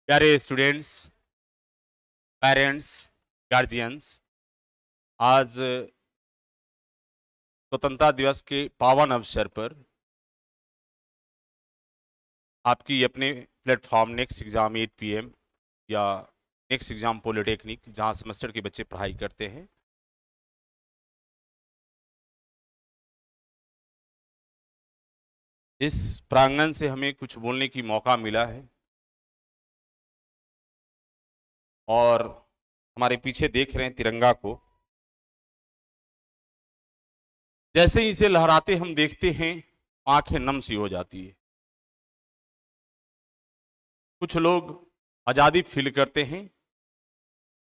प्यारे students, parents, guardians, आज स्वतंत्रता दिवस के पावन अवसर पर आपकी अपने प्लेटफॉर्म नेक्स्ट एग्जाम 8 PM या नेक्स्ट एग्जाम पॉलिटेक्निक जहां सेमेस्टर के बच्चे पढ़ाई करते हैं, इस प्रांगण से हमें कुछ बोलने की मौका मिला है और हमारे पीछे देख रहे हैं तिरंगा को। जैसे ही इसे लहराते हम देखते हैं, आंखें नम सी हो जाती है। कुछ लोग आज़ादी फील करते हैं,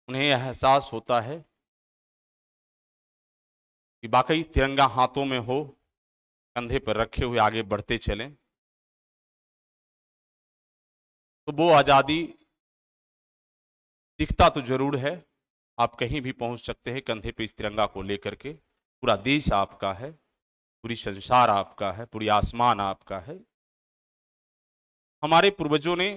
उन्हें एहसास होता है कि वाकई तिरंगा हाथों में हो, कंधे पर रखे हुए आगे बढ़ते चलें, तो वो आज़ादी दिखता तो जरूर है। आप कहीं भी पहुंच सकते हैं कंधे पे इस तिरंगा को लेकर के। पूरा देश आपका है, पूरी संसार आपका है, पूरी आसमान आपका है। हमारे पूर्वजों ने,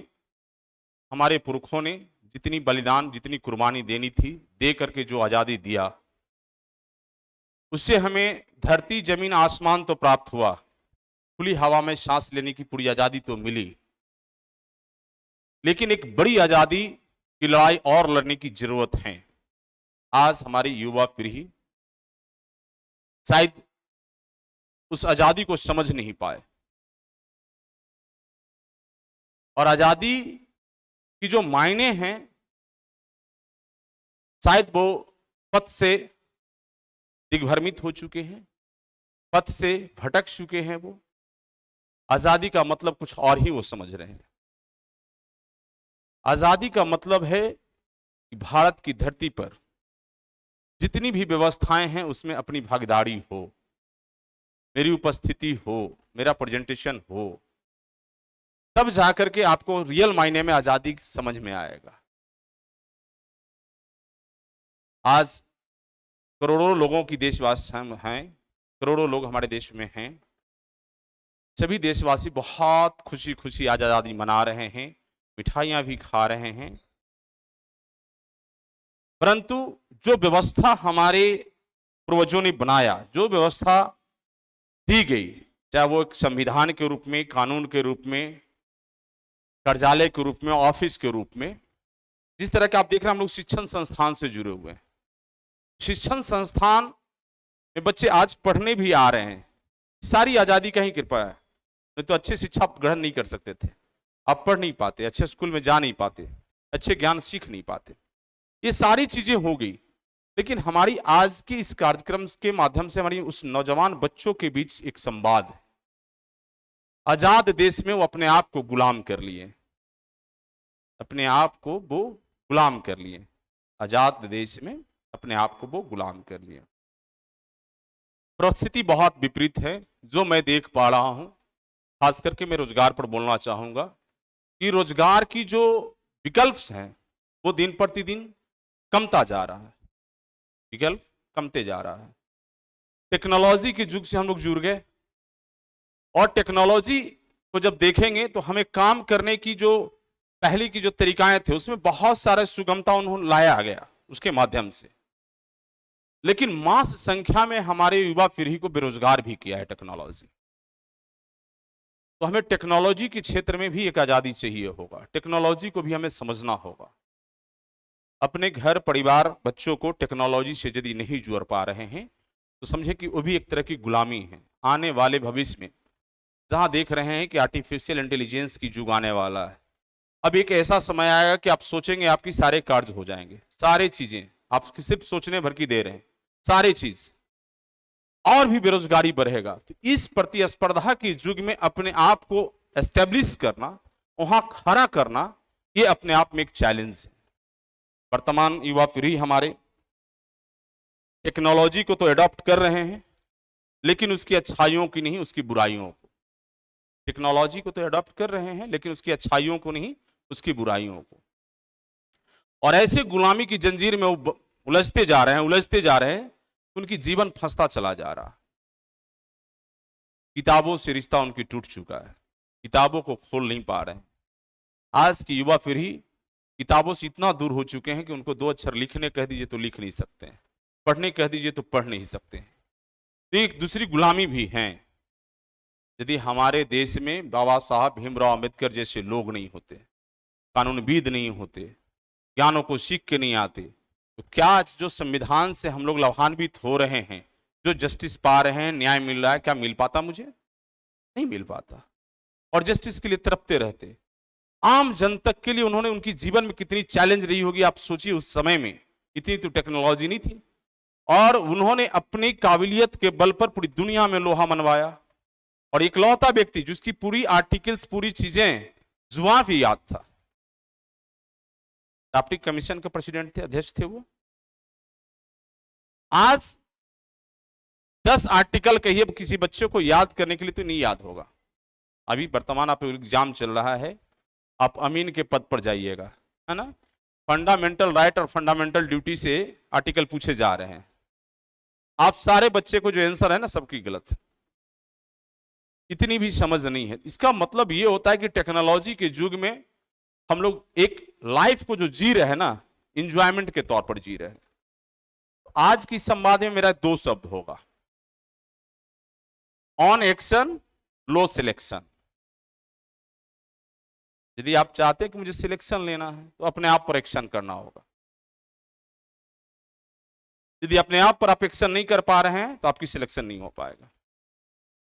हमारे पुरखों ने जितनी बलिदान, जितनी कुर्बानी देनी थी, दे करके जो आज़ादी दिया, उससे हमें धरती, जमीन, आसमान तो प्राप्त हुआ, खुली हवा में सांस लेने की पूरी आज़ादी तो मिली, लेकिन एक बड़ी आज़ादी की लड़ाई और लड़ने की जरूरत है। आज हमारी युवा पीढ़ी शायद उस आज़ादी को समझ नहीं पाए और आज़ादी की जो मायने हैं, शायद वो पथ से दिग्भ्रमित हो चुके हैं, पथ से भटक चुके हैं। वो आज़ादी का मतलब कुछ और ही वो समझ रहे हैं। आज़ादी का मतलब है कि भारत की धरती पर जितनी भी व्यवस्थाएं हैं उसमें अपनी भागीदारी हो, मेरी उपस्थिति हो, मेरा प्रेजेंटेशन हो, तब जाकर के आपको रियल मायने में आज़ादी समझ में आएगा। आज करोड़ों लोगों की देशवासी हम हैं, करोड़ों लोग हमारे देश में हैं। सभी देशवासी बहुत खुशी खुशी आज आज़ादी मना रहे हैं, मिठाइयां भी खा रहे हैं, परंतु जो व्यवस्था हमारे पूर्वजों ने बनाया, जो व्यवस्था दी गई, चाहे वो एक संविधान के रूप में, कानून के रूप में, कार्यालय के रूप में, ऑफिस के रूप में, जिस तरह के आप देख रहे हैं, हम लोग शिक्षण संस्थान से जुड़े हुए हैं। शिक्षण संस्थान में बच्चे आज पढ़ने भी आ रहे हैं, सारी आज़ादी का ही कृपा है। नहीं तो अच्छी शिक्षा ग्रहण नहीं कर सकते थे, आप पढ़ नहीं पाते, अच्छे स्कूल में जा नहीं पाते, अच्छे ज्ञान सीख नहीं पाते। ये सारी चीजें हो गई, लेकिन हमारी आज के इस कार्यक्रम के माध्यम से हमारी उस नौजवान बच्चों के बीच एक संवाद है। आजाद देश में वो अपने आप को गुलाम कर लिए, अपने आप को वो गुलाम कर लिए, आजाद देश में अपने आप को वो गुलाम कर लिए। परिस्थिति बहुत विपरीत है जो मैं देख पा रहा हूं। खास करके मैं रोजगार पर बोलना चाहूंगा कि रोजगार की जो विकल्प हैं वो दिन प्रतिदिन कमता जा रहा है, विकल्प कमते जा रहा है। टेक्नोलॉजी के युग से हम लोग जुड़ गए और टेक्नोलॉजी को जब देखेंगे तो हमें काम करने की जो पहले की जो तरीकाएं थे उसमें बहुत सारे सुगमता उन्होंने लाया गया उसके माध्यम से, लेकिन मास संख्या में हमारे युवा पीढ़ी को बेरोजगार भी किया है टेक्नोलॉजी। तो हमें टेक्नोलॉजी के क्षेत्र में भी एक आजादी चाहिए होगा, टेक्नोलॉजी को भी हमें समझना होगा। अपने घर, परिवार, बच्चों को टेक्नोलॉजी से यदि नहीं जोड़ पा रहे हैं तो समझे कि वो भी एक तरह की गुलामी है। आने वाले भविष्य में जहां देख रहे हैं कि आर्टिफिशियल इंटेलिजेंस की युग आने वाला है, अब एक ऐसा समय आएगा कि आप सोचेंगे आपकी सारे कार्य हो जाएंगे, सारी चीजें आप सिर्फ सोचने भर की दे रहे हैं, सारी चीज, और भी बेरोजगारी बढ़ेगा। तो इस प्रतिस्पर्धा के युग में अपने आप को एस्टेब्लिश करना, वहां खड़ा करना, ये अपने आप में एक चैलेंज है। वर्तमान युवा पीढ़ी हमारे टेक्नोलॉजी को तो एडॉप्ट कर रहे हैं, लेकिन उसकी अच्छाइयों की नहीं, उसकी बुराइयों को। टेक्नोलॉजी को तो एडॉप्ट कर रहे हैं लेकिन उसकी अच्छाइयों को नहीं, उसकी बुराइयों को। और ऐसे गुलामी की जंजीर में वो उलझते जा रहे हैं, उलझते जा रहे हैं, उनकी जीवन फंसता चला जा रहा है। किताबों से रिश्ता उनकी टूट चुका है, किताबों को खोल नहीं पा रहे हैं। आज की युवा पीढ़ी किताबों से इतना दूर हो चुके हैं कि उनको दो अक्षर लिखने कह दीजिए तो लिख नहीं सकते हैं, पढ़ने कह दीजिए तो पढ़ नहीं सकते हैं। तो एक दूसरी गुलामी भी है। यदि हमारे देश में बाबा साहब भीमराव अम्बेडकर जैसे लोग नहीं होते, कानूनविद नहीं होते, ज्ञानों को सीख के नहीं आते, तो क्या आज जो संविधान से हम लोग लाभान्वित हो रहे हैं, जो जस्टिस पा रहे हैं, न्याय मिल रहा है, क्या मिल पाता? मुझे नहीं मिल पाता। और जस्टिस के लिए तड़पते रहते। आम जनता के लिए उन्होंने, उनकी जीवन में कितनी चैलेंज रही होगी आप सोचिए। उस समय में इतनी तो टेक्नोलॉजी नहीं थी, और उन्होंने अपनी काबिलियत के बल पर पूरी दुनिया में लोहा मनवाया। और इकलौता व्यक्ति जिसकी पूरी आर्टिकल्स, पूरी चीजें जुबान भी याद था। ड्राफ्टिंग कमीशन के प्रेसिडेंट थे, अध्यक्ष थे वो। आज 10 आर्टिकल कहिए किसी बच्चे को याद करने के लिए तो नहीं याद होगा। अभी वर्तमान आप एग्जाम चल रहा है, आप अमीन के पद पर जाइएगा, है ना। फंडामेंटल राइट और फंडामेंटल ड्यूटी से आर्टिकल पूछे जा रहे हैं। आप सारे बच्चे को जो आंसर है ना, सबकी गलत है। इतनी भी समझ नहीं है। इसका मतलब ये होता है कि टेक्नोलॉजी के युग में हम लोग एक लाइफ को जो जी रहे हैं ना, इंजॉयमेंट के तौर पर जी रहे हैं। आज की संवाद में मेरा 2 शब्द होगा, ऑन एक्शन, लो सिलेक्शन। यदि आप चाहते हैं कि मुझे सिलेक्शन लेना है तो अपने आप पर एक्शन करना होगा। यदि अपने आप पर आप एक्शन नहीं कर पा रहे हैं तो आपकी सिलेक्शन नहीं हो पाएगा।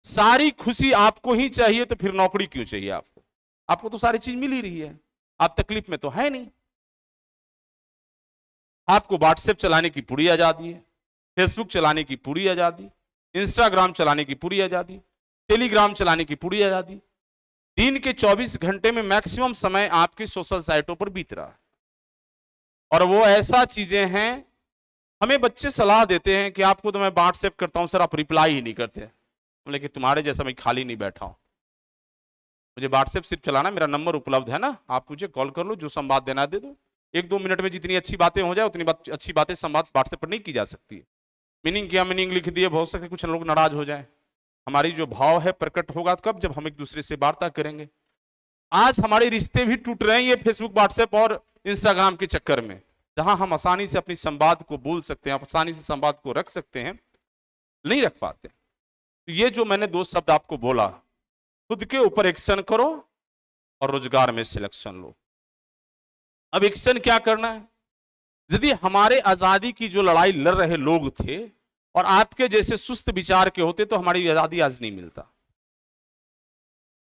सारी खुशी आपको ही चाहिए तो फिर नौकरी क्यों चाहिए आपको? आपको तो सारी चीज मिल ही रही है, आप तकलीफ में तो है नहीं। आपको व्हाट्सएप चलाने की पूरी आजादी है, फेसबुक चलाने की पूरी आजादी, इंस्टाग्राम चलाने की पूरी आजादी, टेलीग्राम चलाने की पूरी आजादी। दिन के 24 घंटे में मैक्सिमम समय आपके सोशल साइटों पर बीत रहा है। और वो ऐसा चीजें हैं, हमें बच्चे सलाह देते हैं कि आपको तो मैं व्हाट्सएप करता हूं सर, आप रिप्लाई ही नहीं करते। लेकिन तुम्हारे जैसा मैं खाली नहीं बैठा हूं, मुझे व्हाट्सएप सिर्फ चलाना, मेरा नंबर उपलब्ध है ना, आप मुझे कॉल कर लो, जो संवाद देना दे दो। 1-2 मिनट में जितनी अच्छी बातें हो जाए उतनी अच्छी बातें संवाद व्हाट्सएप पर नहीं की जा सकती है। मीनिंग क्या मीनिंग लिख दिए, बहुत सकते कुछ लोग नाराज हो जाए। हमारी जो भाव है प्रकट होगा कब? जब हम एक दूसरे से वार्ता करेंगे। आज हमारे रिश्ते भी टूट रहे हैं ये फेसबुक, व्हाट्सएप और इंस्टाग्राम के चक्कर में। जहां हम आसानी से अपनी संवाद को बोल सकते हैं, आसानी से संवाद को रख सकते हैं, नहीं रख पाते। तो ये जो मैंने 2 शब्द आपको बोला, खुद के ऊपर एक्शन करो और रोजगार में सिलेक्शन लो। अब एक्शन क्या करना है? यदि हमारे आजादी की जो लड़ाई लड़ रहे लोग थे और आपके जैसे सुस्त विचार के होते तो हमारी आजादी आज नहीं मिलता।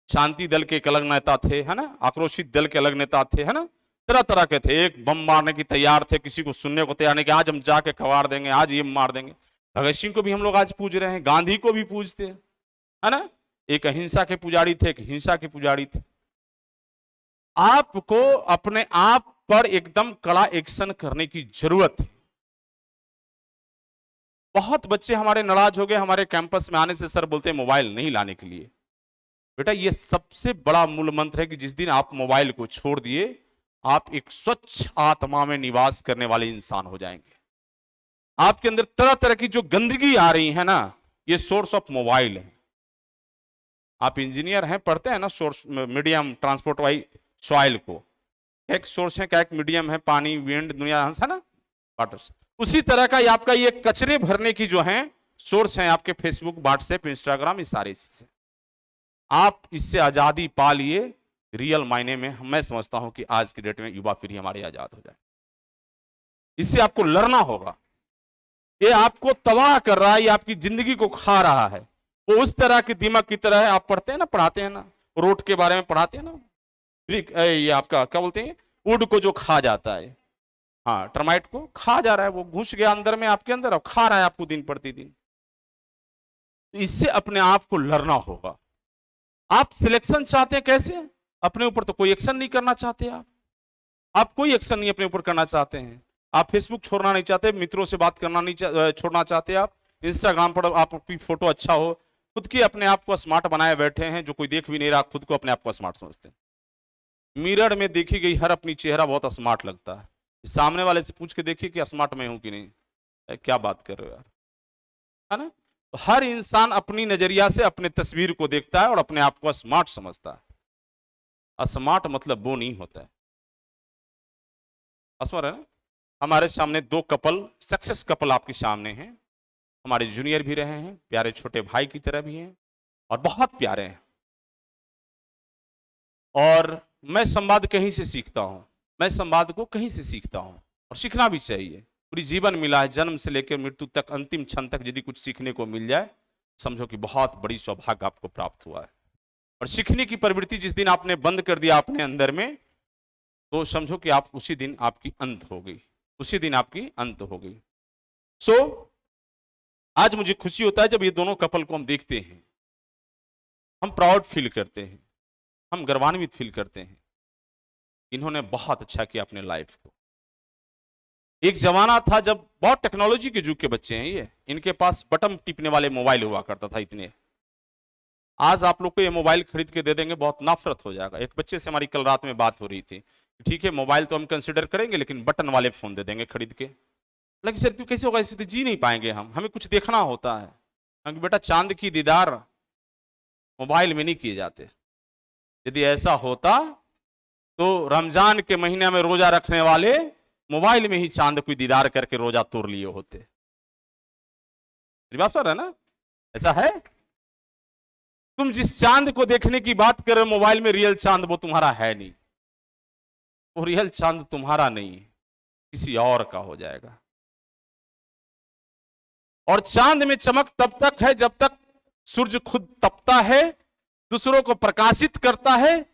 शांति दल के एक अलग नेता थे, है ना, आक्रोशित दल के अलग नेता थे, है ना, तरह तरह के थे। एक बम मारने की तैयार थे, किसी को सुनने को तैयार नहीं कि आज हम जाके कबाड़ देंगे, आज ये मार देंगे। भगत सिंह को भी हम लोग आज पूज रहे हैं, गांधी को भी पूजते हैं, है ना। एक अहिंसा के पुजारी थे, एक हिंसा के पुजारी थे। आपको अपने आप पर एकदम कड़ा एक्शन करने की जरूरत है। बहुत बच्चे हमारे नाराज हो गए हमारे कैंपस में आने से, सर बोलते हैं मोबाइल नहीं लाने के लिए। बेटा ये सबसे बड़ा मूल मंत्र है कि जिस दिन आप मोबाइल को छोड़ दिए, आप एक स्वच्छ आत्मा में निवास करने वाले इंसान हो जाएंगे। आपके अंदर तरह तरह की जो गंदगी आ रही है ना, ये सोर्स ऑफ मोबाइल है। आप इंजीनियर हैं, पढ़ते हैं ना, सोर्स मीडियम ट्रांसपोर्ट वाई सॉइल को, एक सोर्स है, क्या एक मीडियम है, पानी, विंड, दुनिया, है ना, वाटर। उसी तरह का आपका ये कचरे भरने की जो है सोर्स है आपके फेसबुक, व्हाट्सएप, इंस्टाग्राम, ये सारी चीजें। आप इससे आजादी पा लिए, रियल मायने में मैं समझता हूं कि आज की डेट में युवा पीढ़ी हमारी आजाद हो जाए। इससे आपको लड़ना होगा। ये आपको तबाह कर रहा है, ये आपकी जिंदगी को खा रहा है। वो उस तरह की दीमक की तरह है। आप पढ़ते हैं ना, पढ़ाते हैं ना, रोड के बारे में पढ़ाते हैं ना, ये आपका क्या बोलते हैं, वुड को जो खा जाता है, हाँ, टर्माइट को खा जा रहा है, वो घुस गया अंदर में आपके अंदर और खा रहा है आपको दिन प्रतिदिन। इससे अपने आप को लड़ना होगा। आप सिलेक्शन चाहते हैं कैसे? अपने ऊपर तो कोई एक्शन नहीं करना चाहते आप कोई एक्शन नहीं अपने ऊपर करना चाहते हैं। आप फेसबुक छोड़ना नहीं चाहते, मित्रों से बात करना नहीं छोड़ना चाहते आप, इंस्टाग्राम पर आपकी फोटो अच्छा हो, खुद की अपने आप को स्मार्ट बनाए बैठे हैं, जो कोई देख भी नहीं रहा, खुद को अपने आप को स्मार्ट समझते हैं। मिरर में देखी गई हर अपनी चेहरा बहुत स्मार्ट लगता है। सामने वाले से पूछ के देखिए कि स्मार्ट मैं हूं कि नहीं। क्या बात कर रहे हो यार, है ना। तो हर इंसान अपनी नजरिया से अपने तस्वीर को देखता है और अपने आप को स्मार्ट समझता है। स्मार्ट मतलब वो नहीं होता है। असमर है ना। हमारे सामने दो कपल, सक्सेस कपल आपके सामने हैं। हमारे जूनियर भी रहे हैं, प्यारे छोटे भाई की तरह भी हैं और बहुत प्यारे हैं। और मैं संवाद कहीं से सीखता हूं, मैं संवाद को कहीं से सीखता हूं और सीखना भी चाहिए। पूरी जीवन मिला है, जन्म से लेकर मृत्यु तक, अंतिम क्षण तक यदि कुछ सीखने को मिल जाए, समझो कि बहुत बड़ी सौभाग्य आपको प्राप्त हुआ है। और सीखने की प्रवृत्ति जिस दिन आपने बंद कर दिया अपने अंदर में, तो समझो कि आप उसी दिन आपकी अंत हो गई, उसी दिन आपकी अंत हो गई। सो आज मुझे खुशी होता है जब ये दोनों कपल को हम देखते हैं, हम प्राउड फील करते हैं, हम गर्वान्वित फील करते हैं। इन्होंने बहुत अच्छा किया अपने लाइफ को। एक जमाना था जब, बहुत टेक्नोलॉजी के युग के बच्चे हैं ये, इनके पास बटन टिपने वाले मोबाइल हुआ करता था इतने। आज आप लोग को ये मोबाइल खरीद के दे देंगे, बहुत नफरत हो जाएगा। एक बच्चे से हमारी कल रात में बात हो रही थी, ठीक है मोबाइल तो हम कंसिडर करेंगे लेकिन बटन वाले फोन दे देंगे खरीद के। लेकिन सर क्यों, कैसे होगा, इससे तो जी नहीं पाएंगे हम, हमें कुछ देखना होता है। क्योंकि बेटा चांद की दीदार मोबाइल में नहीं किए जाते। यदि ऐसा होता तो रमजान के महीने में रोजा रखने वाले मोबाइल में ही चांद को दीदार करके रोजा तोड़ लिए होते। मेरी बात सर है ना, ऐसा है। तुम जिस चांद को देखने की बात कर रहे हो मोबाइल में, रियल चांद वो तुम्हारा है नहीं, वो रियल चांद तुम्हारा नहीं है, किसी और का हो जाएगा। और चांद में चमक तब तक है जब तक सूर्य खुद तपता है, दूसरों को प्रकाशित करता है,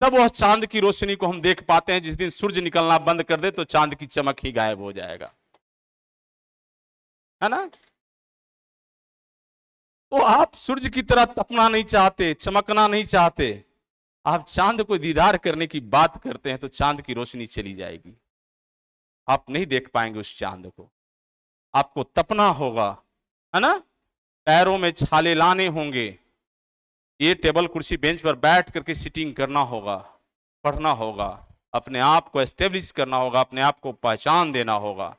तब वह चांद की रोशनी को हम देख पाते हैं। जिस दिन सूर्य निकलना बंद कर दे तो चांद की चमक ही गायब हो जाएगा, है ना। तो आप सूर्य की तरह तपना नहीं चाहते, चमकना नहीं चाहते, आप चांद को दीदार करने की बात करते हैं तो चांद की रोशनी चली जाएगी, आप नहीं देख पाएंगे उस चांद को। आपको तपना होगा, है ना, पैरों में छाले लाने होंगे, ये टेबल कुर्सी बेंच पर बैठ करके सिटिंग करना होगा, पढ़ना होगा, अपने आप को एस्टेब्लिश करना होगा, अपने आप को पहचान देना होगा।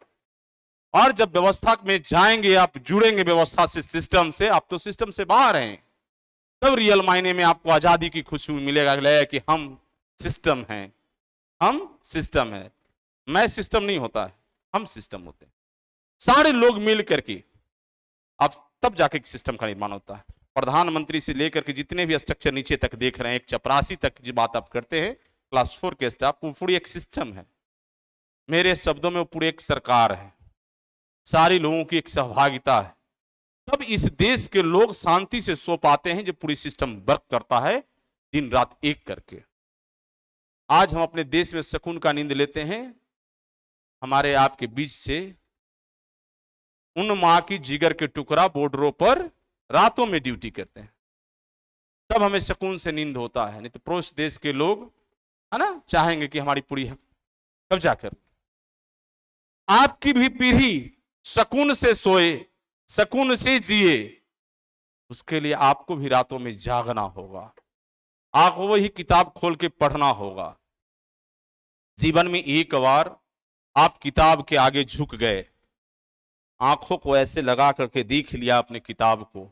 और जब व्यवस्था में जाएंगे, आप जुड़ेंगे व्यवस्था से, सिस्टम से, आप तो सिस्टम से बाहर हैं, तब रियल मायने में आपको आजादी की खुशबू मिलेगा कि हम सिस्टम हैं, हम सिस्टम है। मैं सिस्टम नहीं होता है, हम सिस्टम होते हैं। सारे लोग मिल करके आप, तब जाके सिस्टम का निर्माण होता है। प्रधानमंत्री से लेकर के जितने भी स्ट्रक्चर नीचे तक देख रहे हैं, एक चपरासी तक जो बात आप करते हैं, क्लास 4 के स्टाफ, वो पूरी एक सिस्टम है। मेरे शब्दों में वो पूरी एक सरकार है, सारे लोगों की एक सहभागिता है। तब इस देश के लोग शांति से सो पाते हैं जब पूरी सिस्टम वर्क करता है दिन रात एक करके। आज हम अपने देश में सुकून का नींद लेते हैं, हमारे आपके बीच से उन मां की जिगर के टुकड़ा बॉर्डरों पर रातों में ड्यूटी करते हैं, तब हमें सुकून से नींद होता है। नहीं तो पड़ोस देश के लोग, है ना, चाहेंगे कि हमारी पूरी कब्जा कर। आपकी भी पीढ़ी सुकून से सोए, सुकून से जिए, उसके लिए आपको भी रातों में जागना होगा, आपको वही किताब खोल के पढ़ना होगा। जीवन में एक बार आप किताब के आगे झुक गए, आंखों को ऐसे लगा करके देख लिया अपने किताब को,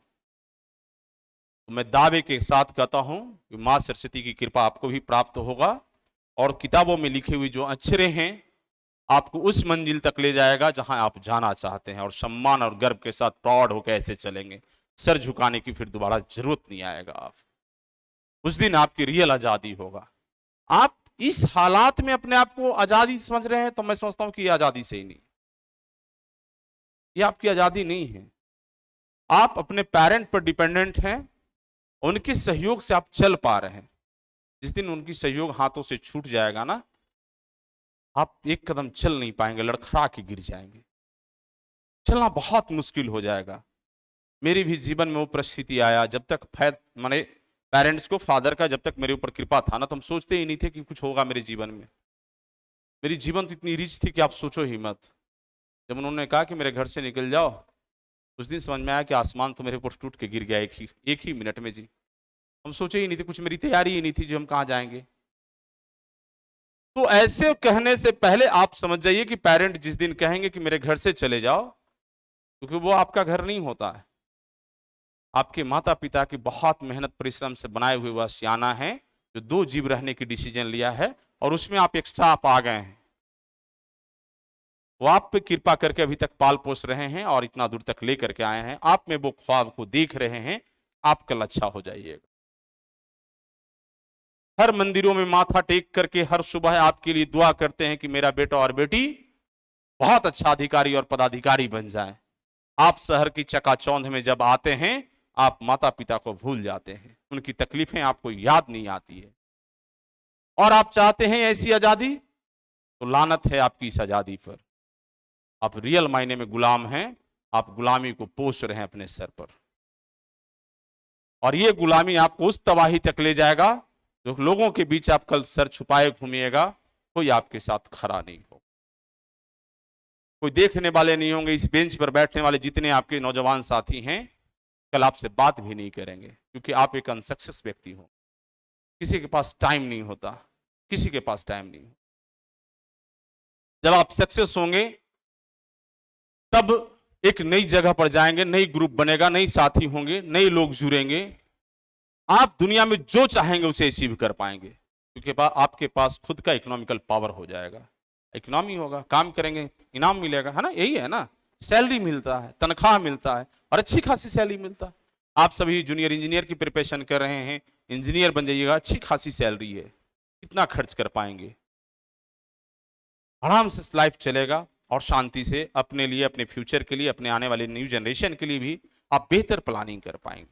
तो मैं दावे के साथ कहता हूं कि मां सरस्वती की कृपा आपको भी प्राप्त होगा और किताबों में लिखे हुए जो अक्षरे हैं आपको उस मंजिल तक ले जाएगा जहां आप जाना चाहते हैं। और सम्मान और गर्व के साथ प्राउड होकर ऐसे चलेंगे, सर झुकाने की फिर दोबारा जरूरत नहीं आएगा। आप उस दिन आपकी रियल आजादी होगा। आप इस हालात में अपने आप को आजादी समझ रहे हैं तो मैं समझता हूं कि ये आजादी से ही नहीं, ये आपकी आजादी नहीं है। आप अपने पेरेंट पर डिपेंडेंट हैं, उनके सहयोग से आप चल पा रहे हैं। जिस दिन उनकी सहयोग हाथों से छूट जाएगा ना, आप एक कदम चल नहीं पाएंगे, लड़खड़ा के गिर जाएंगे, चलना बहुत मुश्किल हो जाएगा। मेरे भी जीवन में वो परिस्थिति आया, जब तक माने पेरेंट्स को, फादर का जब तक मेरे ऊपर कृपा था ना, तो हम सोचते ही नहीं थे कि कुछ होगा मेरे जीवन में। मेरी जीवन तो इतनी रिच थी कि आप सोचो ही मत। जब उन्होंने कहा कि मेरे घर से निकल जाओ, उस दिन समझ में आया कि आसमान तो मेरे ऊपर टूट के गिर गया एक ही मिनट में जी। हम सोचे ही नहीं थे, कुछ मेरी तैयारी ही नहीं थी जो हम कहाँ जाएंगे। तो ऐसे कहने से पहले आप समझ जाइए कि पेरेंट जिस दिन कहेंगे कि मेरे घर से चले जाओ, क्योंकि वो आपका घर नहीं होता है, आपके माता पिता की बहुत मेहनत परिश्रम से बनाए हुए वह सियाना है जो 2 जीव रहने की डिसीजन लिया है, और उसमें आप एक्स्ट्रा आप आ गए हैं। वो आप पे कृपा करके अभी तक पाल पोस रहे हैं और इतना दूर तक ले करके आए हैं। आप में वो ख्वाब को देख रहे हैं, आप कल अच्छा हो जाइएगा। हर मंदिरों में माथा टेक करके हर सुबह आपके लिए दुआ करते हैं कि मेरा बेटा और बेटी बहुत अच्छा अधिकारी और पदाधिकारी बन जाए। आप शहर की चकाचौंध में जब आते हैं, आप माता पिता को भूल जाते हैं, उनकी तकलीफें आपको याद नहीं आती है, और आप चाहते हैं ऐसी आजादी, तो लानत है आपकी इस आजादी पर। आप रियल मायने में गुलाम हैं, आप गुलामी को पोष रहे हैं अपने सर पर, और ये गुलामी आपको उस तबाही तक ले जाएगा जो लोगों के बीच आप कल सर छुपाए घूमिएगा, कोई आपके साथ खड़ा नहीं होगा, कोई देखने वाले नहीं होंगे। इस बेंच पर बैठने वाले जितने आपके नौजवान साथी हैं, कल आपसे बात भी नहीं करेंगे, क्योंकि आप एक अनसक्सेस व्यक्ति हो। किसी के पास टाइम नहीं होता, किसी के पास टाइम नहीं। जब आप सक्सेस होंगे तब एक नई जगह पर जाएंगे, नई ग्रुप बनेगा, नई साथी होंगे, नए लोग जुड़ेंगे, आप दुनिया में जो चाहेंगे उसे अचीव कर पाएंगे, क्योंकि आपके पास खुद का इकोनॉमिकल पावर हो जाएगा। इकोनॉमी होगा, काम करेंगे, इनाम मिलेगा, है ना, यही है ना, सैलरी मिलता है, तनख्वाह मिलता है, और अच्छी खासी सैलरी मिलता है। आप सभी जूनियर इंजीनियर की प्रिपरेशन कर रहे हैं, इंजीनियर बन जाइएगा, अच्छी खासी सैलरी है, कितना खर्च कर पाएंगे, आराम से लाइफ चलेगा, और शांति से अपने लिए, अपने फ्यूचर के लिए, अपने आने वाले न्यू जनरेशन के लिए भी आप बेहतर प्लानिंग कर पाएंगे।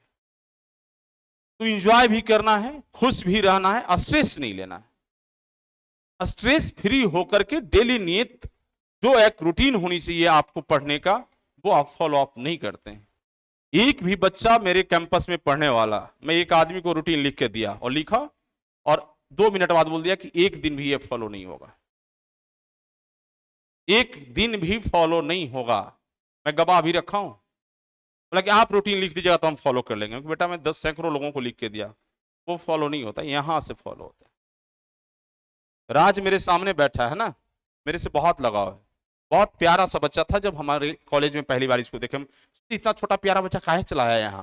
तो इंजॉय भी करना है, खुश भी रहना है, स्ट्रेस नहीं लेना है। स्ट्रेस फ्री होकर के डेली नियत जो एक रूटीन होनी चाहिए आपको पढ़ने का, वो आप फॉलो अप नहीं करते हैं। एक भी बच्चा मेरे कैंपस में पढ़ने वाला, मैं एक आदमी को रूटीन लिख के दिया और लिखा, और 2 मिनट बाद बोल दिया कि एक दिन भी ये फॉलो नहीं होगा, एक दिन भी फॉलो नहीं होगा। मैं गवाह भी रखा हूं, बोला कि आप रूटीन लिख दीजिएगा तो हम फॉलो कर लेंगे। बेटा मैं 10 सैकड़ों लोगों को लिख के दिया, वो फॉलो नहीं होता, यहां से फॉलो होता है। राज मेरे सामने बैठा है ना, मेरे से बहुत लगाव है, बहुत प्यारा सा बच्चा था। जब हमारे कॉलेज में पहली बार इसको देखे, इतना छोटा प्यारा बच्चा काहे चलाया यहाँ,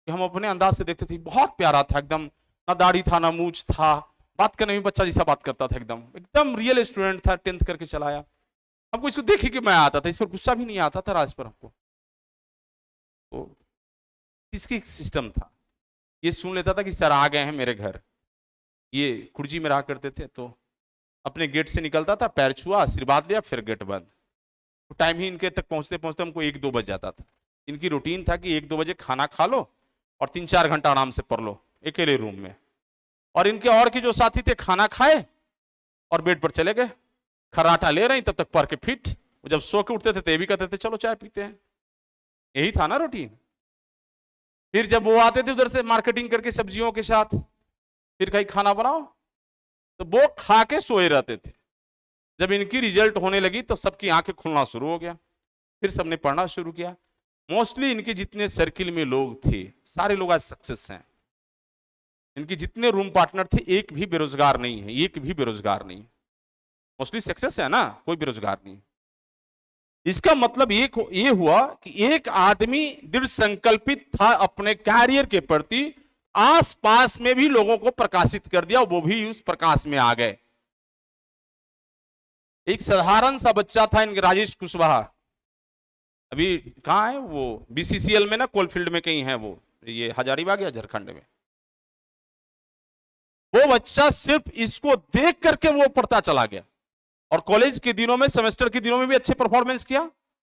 कि हम अपने अंदाज से देखते थे, बहुत प्यारा था एकदम, ना दाढ़ी था ना मूछ था, बात करने में बच्चा जैसा बात करता था, एकदम एकदम रियल स्टूडेंट था, 10th करके चलाया। हमको इसको देखे कि मैं आता था, इस पर गुस्सा भी नहीं आता था राज पर हमको। तो इसकी सिस्टम था, ये सुन लेता था कि सर आ गए हैं मेरे घर, ये कुर्जी में रहा करते थे, तो अपने गेट से निकलता था, पैर छुआ, आशीर्वाद लिया, फिर गेट बंद। तो टाइम ही इनके तक पहुंचते पहुंचते हमको 1-2 बज जाता था। इनकी रूटीन था कि 1-2 बजे खाना खा लो और 3-4 घंटा आराम से पढ़ लो अकेले रूम में, और इनके और के जो साथी थे खाना खाए और बेड पर चले गए, खर्राटा ले रहे हैं, तब तक पढ़ के फिट। जब सो के उठते थे तो ये भी कहते थे चलो चाय पीते हैं, यही था ना रूटीन। फिर जब वो आते थे उधर से मार्केटिंग करके सब्जियों के साथ, फिर कहीं खाना बनाओ, तो वो खा के सोए रहते थे। जब इनकी रिजल्ट होने लगी तो सबकी आंखें खुलना शुरू हो गया, फिर सबने पढ़ना शुरू किया। मोस्टली इनके जितने सर्किल में लोग थे, सारे लोग आज सक्सेस हैं। इनके जितने रूम पार्टनर थे, एक भी बेरोजगार नहीं है, एक भी बेरोजगार नहीं। मोस्टली सक्सेस है ना, कोई बेरोजगार नहीं। इसका मतलब ये हुआ कि एक आदमी दृढ़ संकल्पित था अपने कैरियर के प्रति, आसपास में भी लोगों को प्रकाशित कर दिया, वो भी उस प्रकाश में आ गए। एक साधारण सा बच्चा था इनके, राजेश कुशवाहा, अभी कहाँ है वो, बीसीसीएल में ना, कोलफील्ड में कहीं है वो, ये हजारीबाग या झारखंड में। वो बच्चा सिर्फ इसको देख करके वो पढ़ता चला गया, और कॉलेज के दिनों में, सेमेस्टर के दिनों में भी अच्छे परफॉर्मेंस किया।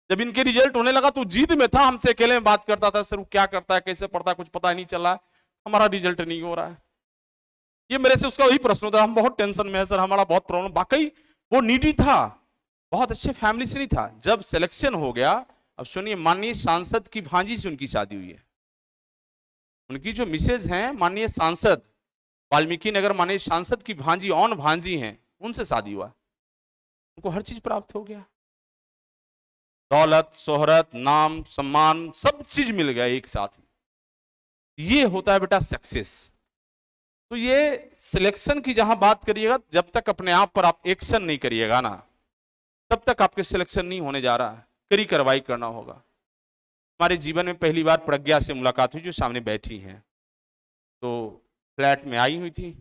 जब इनके रिजल्ट होने लगा तो जिद में था, हमसे अकेले में बात करता था, सर वो क्या करता है, कैसे पढ़ता है, कुछ पता ही नहीं चला है, हमारा रिजल्ट नहीं हो रहा है। ये मेरे से उसका वही प्रश्न था, हम बहुत टेंशन में है सर, हमारा बहुत प्रॉब्लम। वाकई वो नीडी था, बहुत अच्छे फैमिली से नहीं था। जब सिलेक्शन हो गया, अब सुनिए, माननीय सांसद की भांजी से उनकी शादी हुई है। उनकी जो मिसेज हैं माननीय सांसद, वाल्मीकि नगर माननीय सांसद की भांजी, ऑन भांजी हैं, उनसे शादी हुआ। उनको हर चीज प्राप्त हो गया, दौलत, शोहरत, नाम, सम्मान, सब चीज मिल गया एक साथ। ये होता है बेटा सक्सेस। तो ये सिलेक्शन की जहां बात करिएगा, जब तक अपने आप पर आप एक्शन नहीं करिएगा ना, तब तक आपके सिलेक्शन नहीं होने जा रहा है, कड़ी कार्रवाई करना होगा। हमारे जीवन में पहली बार प्रज्ञा से मुलाकात हुई, जो सामने बैठी हैं, तो फ्लैट में आई हुई थी।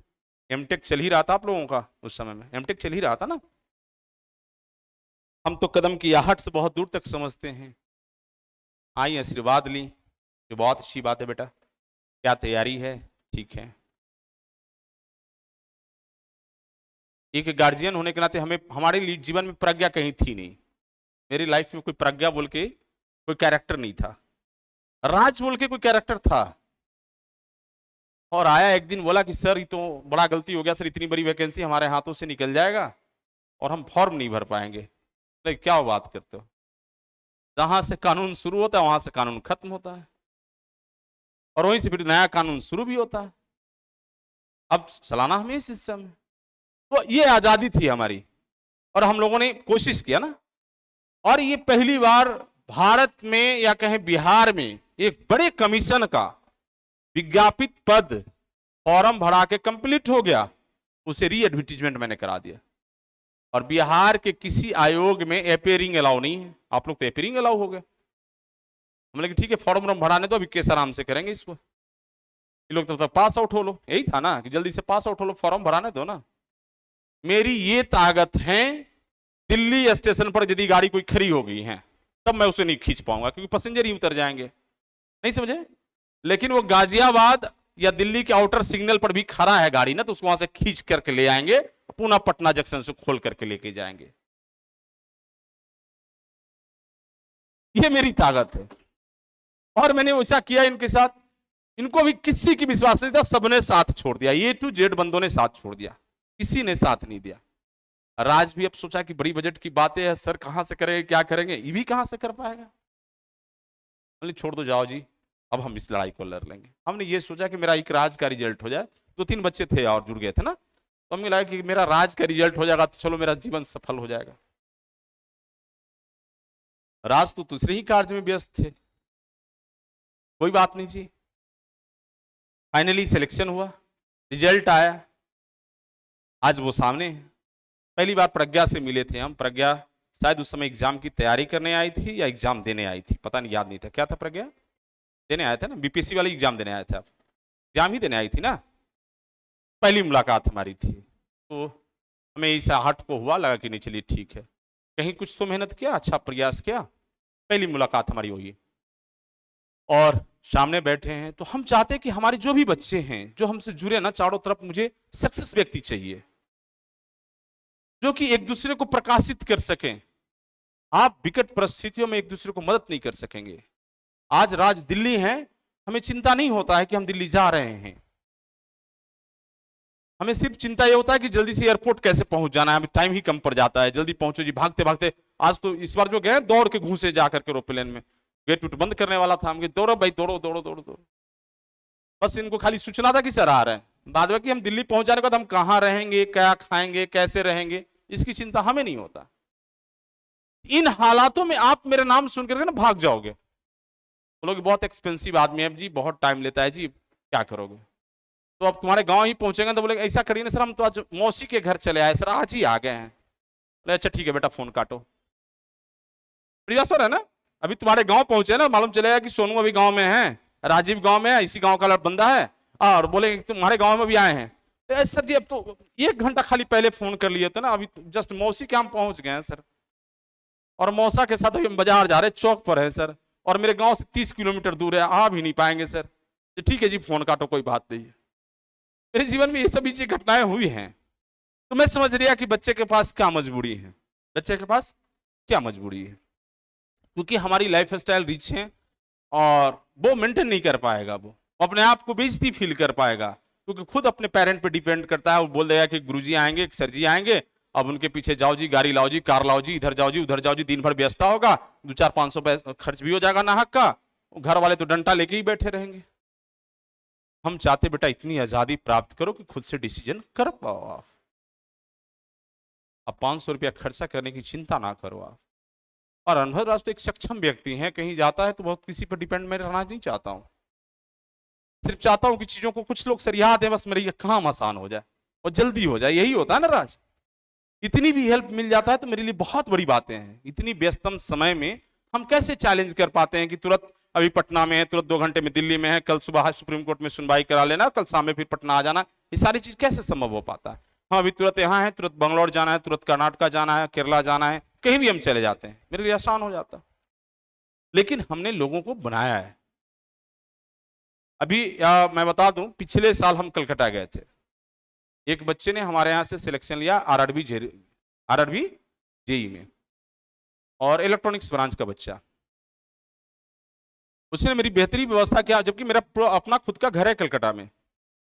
एमटेक चल ही रहा था आप लोगों का, उस समय में एमटेक चल ही रहा था ना। हम तो कदम की आहट से बहुत दूर तक समझते हैं। आई आशीर्वाद ली, जो बहुत अच्छी बात है बेटा। क्या तैयारी है? ठीक है। एक गार्जियन होने के नाते हमें, हमारे लिए जीवन में प्रज्ञा कहीं थी नहीं। मेरी लाइफ में कोई प्रज्ञा बोल के कोई कैरेक्टर नहीं था, राज बोल के कोई कैरेक्टर था। और आया एक दिन, बोला कि सर ये तो बड़ा गलती हो गया सर, इतनी बड़ी वैकेंसी हमारे हाथों से निकल जाएगा और हम फॉर्म नहीं भर पाएंगे। लेकिन क्या बात करते हो, जहां से कानून शुरू होता है वहां से कानून खत्म होता है, और वहीं से फिर नया कानून शुरू भी होता है। अब चलाना हमें सिस्टम है। तो ये आजादी थी हमारी, और हम लोगों ने कोशिश किया ना। और ये पहली बार भारत में या कहें बिहार में एक बड़े कमीशन का विज्ञापित पद फॉर्म भरा के कंप्लीट हो गया, उसे री एडवर्टीजमेंट मैंने करा दिया। और बिहार के किसी आयोग में एपेयरिंग अलाउ नहीं है। आप लोग तो एपेयरिंग अलाउ हो गए। हमने कहा ठीक है फॉर्म भराने दो, अभी किस आराम से करेंगे इसको, ये लोग तब तक पास आउट हो लो। यही था ना कि जल्दी से पास आउट हो लो, फॉर्म भराने दो ना। मेरी ये ताकत है, दिल्ली स्टेशन पर यदि गाड़ी कोई खड़ी हो गई है तब मैं उसे नहीं खींच पाऊंगा, क्योंकि पैसेंजर ही उतर जाएंगे। नहीं समझे? लेकिन वो गाजियाबाद या दिल्ली के आउटर सिग्नल पर भी खड़ा है गाड़ी ना, तो उसको वहां से खींच करके ले आएंगे, पुनः पटना जंक्शन से खोल करके लेके जाएंगे। ये मेरी ताकत है। और मैंने वैसा किया इनके साथ। इनको भी किसी की विश्वास नहीं था, सबने साथ छोड़ दिया। ए टू जेड बंदों ने साथ छोड़ दिया, किसी ने साथ नहीं दिया। राज भी अब सोचा कि बड़ी बजट की बातें हैं सर, कहां से करेंगे, क्या करेंगे, ये भी कहां से कर पाएगा। बोले छोड़ दो, जाओ जी, अब हम इस लड़ाई को लड़ लेंगे। हमने ये सोचा कि मेरा एक राज का रिजल्ट हो जाए। 2-3 बच्चे थे और जुड़ गए थे ना, तो हमें लगा कि मेरा राज का रिजल्ट हो जाएगा तो चलो मेरा जीवन सफल हो जाएगा। राज तो दूसरे ही कार्य में व्यस्त थे। कोई बात नहीं जी, फाइनली सिलेक्शन हुआ, रिजल्ट आया, आज वो सामने है। पहली बार प्रज्ञा से मिले थे हम। प्रज्ञा शायद उस समय एग्जाम की तैयारी करने आई थी या एग्जाम देने आई थी, पता नहीं, याद नहीं था। क्या था प्रज्ञा? देने आया था ना, बीपीएससी वाली एग्जाम देने आए थे आप। एग्जाम ही देने आई थी ना। पहली मुलाकात हमारी थी, तो हमें इस आहट को हुआ, लगा कि नहीं चलिए ठीक है, कहीं कुछ तो मेहनत किया, अच्छा प्रयास किया। पहली मुलाकात हमारी हुई और सामने बैठे हैं। तो हम चाहते हैं कि हमारे जो भी बच्चे हैं जो हमसे जुड़े ना, चारों तरफ मुझे सक्सेस व्यक्ति चाहिए जो कि एक दूसरे को प्रकाशित कर सकें। आप विकट परिस्थितियों में एक दूसरे को मदद नहीं कर सकेंगे। आज राज दिल्ली है, हमें चिंता नहीं होता है कि हम दिल्ली जा रहे हैं, हमें सिर्फ चिंता ये होता है कि जल्दी से एयरपोर्ट कैसे पहुंच जाना है। हमें टाइम ही कम पड़ जाता है, जल्दी पहुंचो जी, भागते भागते। आज तो इस बार जो गए दौड़ के घूसे जाकर के एरोप्लेन में, गेट उट बंद करने वाला था, हम दौड़ो भाई दौड़ो दौड़ो दौड़ो दौड़ो। बस इनको खाली सूचना था कि सर आ रहे हैं, बाद में कि हम दिल्ली पहुंच जाने के बाद हम कहां रहेंगे, क्या खाएंगे, कैसे रहेंगे, इसकी चिंता हमें नहीं होता। इन हालातों में आप मेरा नाम सुन करके ना भाग जाओगे, बोलोगे बहुत एक्सपेंसिव आदमी है जी, बहुत टाइम लेता है जी, क्या करोगे। तो अब तुम्हारे गांव ही पहुंचेंगे तो बोलेंगे ऐसा करिए ना सर, हम तो आज मौसी के घर चले आए सर, आज ही आ गए हैं। अच्छा ठीक है बेटा, फोन काटो। है ना, अभी तुम्हारे गांव पहुंचे ना, मालूम चलेगा कि सोनू अभी गांव में है, राजीव गांव में है, इसी गांव का बंदा है, और बोलेंगे तुम्हारे गांव में भी आए हैं। तो सर जी अब तो 1 घंटा खाली पहले फोन कर लिए थे ना, अभी जस्ट मौसी के हम पहुंच गए हैं सर, और मौसा के साथ अभी हम बाजार जा रहे हैं, चौक पर है सर, और मेरे गांव से 30 किलोमीटर दूर है, आ भी नहीं पाएंगे सर। ठीक है जी फोन काटो, कोई बात नहीं है। मेरे जीवन में ये सभी चीज घटनाएं हुई हैं, तो मैं समझ रहा कि बच्चे के पास क्या मजबूरी है, बच्चे के पास क्या मजबूरी है, क्योंकि हमारी लाइफ स्टाइल रिच है और वो मेंटेन नहीं कर पाएगा, वो अपने आप को बेइज्जती फील कर पाएगा, क्योंकि खुद अपने पेरेंट पे डिपेंड करता है। वो बोल देगा कि गुरुजी आएंगे, सर जी आएंगे, अब उनके पीछे जाओ जी, गाड़ी लाओ जी, कार लाओ जी, इधर जाओ जी, उधर जाओ जी, दिन भर व्यस्तता होगा, 200-500 खर्च भी हो जाएगा नाहक का, घर वाले तो डंडा लेके ही बैठे रहेंगे। हम चाहते बेटा इतनी आजादी प्राप्त करो कि खुद से डिसीजन कर पाओ। आप 500 रुपया खर्चा करने की चिंता ना करो आप। और अनुभव राज तो एक सक्षम व्यक्ति है, कहीं जाता है तो बहुत किसी पर डिपेंड मैं रहना नहीं चाहता हूं, सिर्फ चाहता हूं कि चीजों को कुछ लोग सरिया दें, बस मेरा ये काम आसान हो जाए और जल्दी हो जाए, यही होता है ना राज। इतनी भी हेल्प मिल जाता है तो मेरे लिए बहुत बड़ी बातें हैं। इतनी व्यस्तम समय में हम कैसे चैलेंज कर पाते हैं कि तुरंत अभी पटना में है, तुरंत 2 घंटे में दिल्ली में है, कल सुबह सुप्रीम कोर्ट में सुनवाई करा लेना, कल शाम में फिर पटना आ जाना, ये सारी चीज कैसे संभव हो पाता है। हाँ अभी तुरंत यहाँ है, तुरंत बंगलौर जाना है, तुरंत कर्नाटका जाना है, केरला जाना है, कहीं भी हम चले जाते हैं, मेरे लिए आसान हो जाता। लेकिन हमने लोगों को बनाया है। अभी मैं बता दूं, पिछले साल हम कलकत्ता गए थे। एक बच्चे ने हमारे यहाँ से सिलेक्शन लिया आरआरबी जेई में, और इलेक्ट्रॉनिक्स ब्रांच का बच्चा। उसने मेरी बेहतरीन व्यवस्था किया, जबकि मेरा अपना खुद का घर है कलकत्ता में।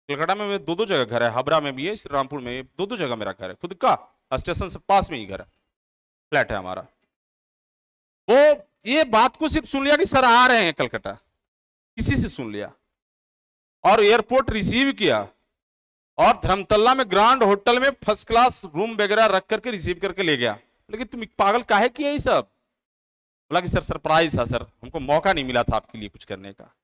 कलकत्ता में मेरे दो जगह घर है, हावड़ा में भी है, श्री रामपुर में, दो जगह मेरा घर है खुद का, स्टेशन से पास में ही घर है, फ्लैट है हमारा। वो ये बात को सिर्फ सुन लिया कि सर आ रहे हैं कलकत्ता, किसी से सुन लिया, और एयरपोर्ट रिसीव किया, और धर्मतल्ला में ग्रांड होटल में फर्स्ट क्लास रूम वगैरह रख करके रिसीव करके ले गया। लेकिन तुम पागल काहे किए ये सब? बोला कि सर सरप्राइज था सर, हमको मौका नहीं मिला था आपके लिए कुछ करने का।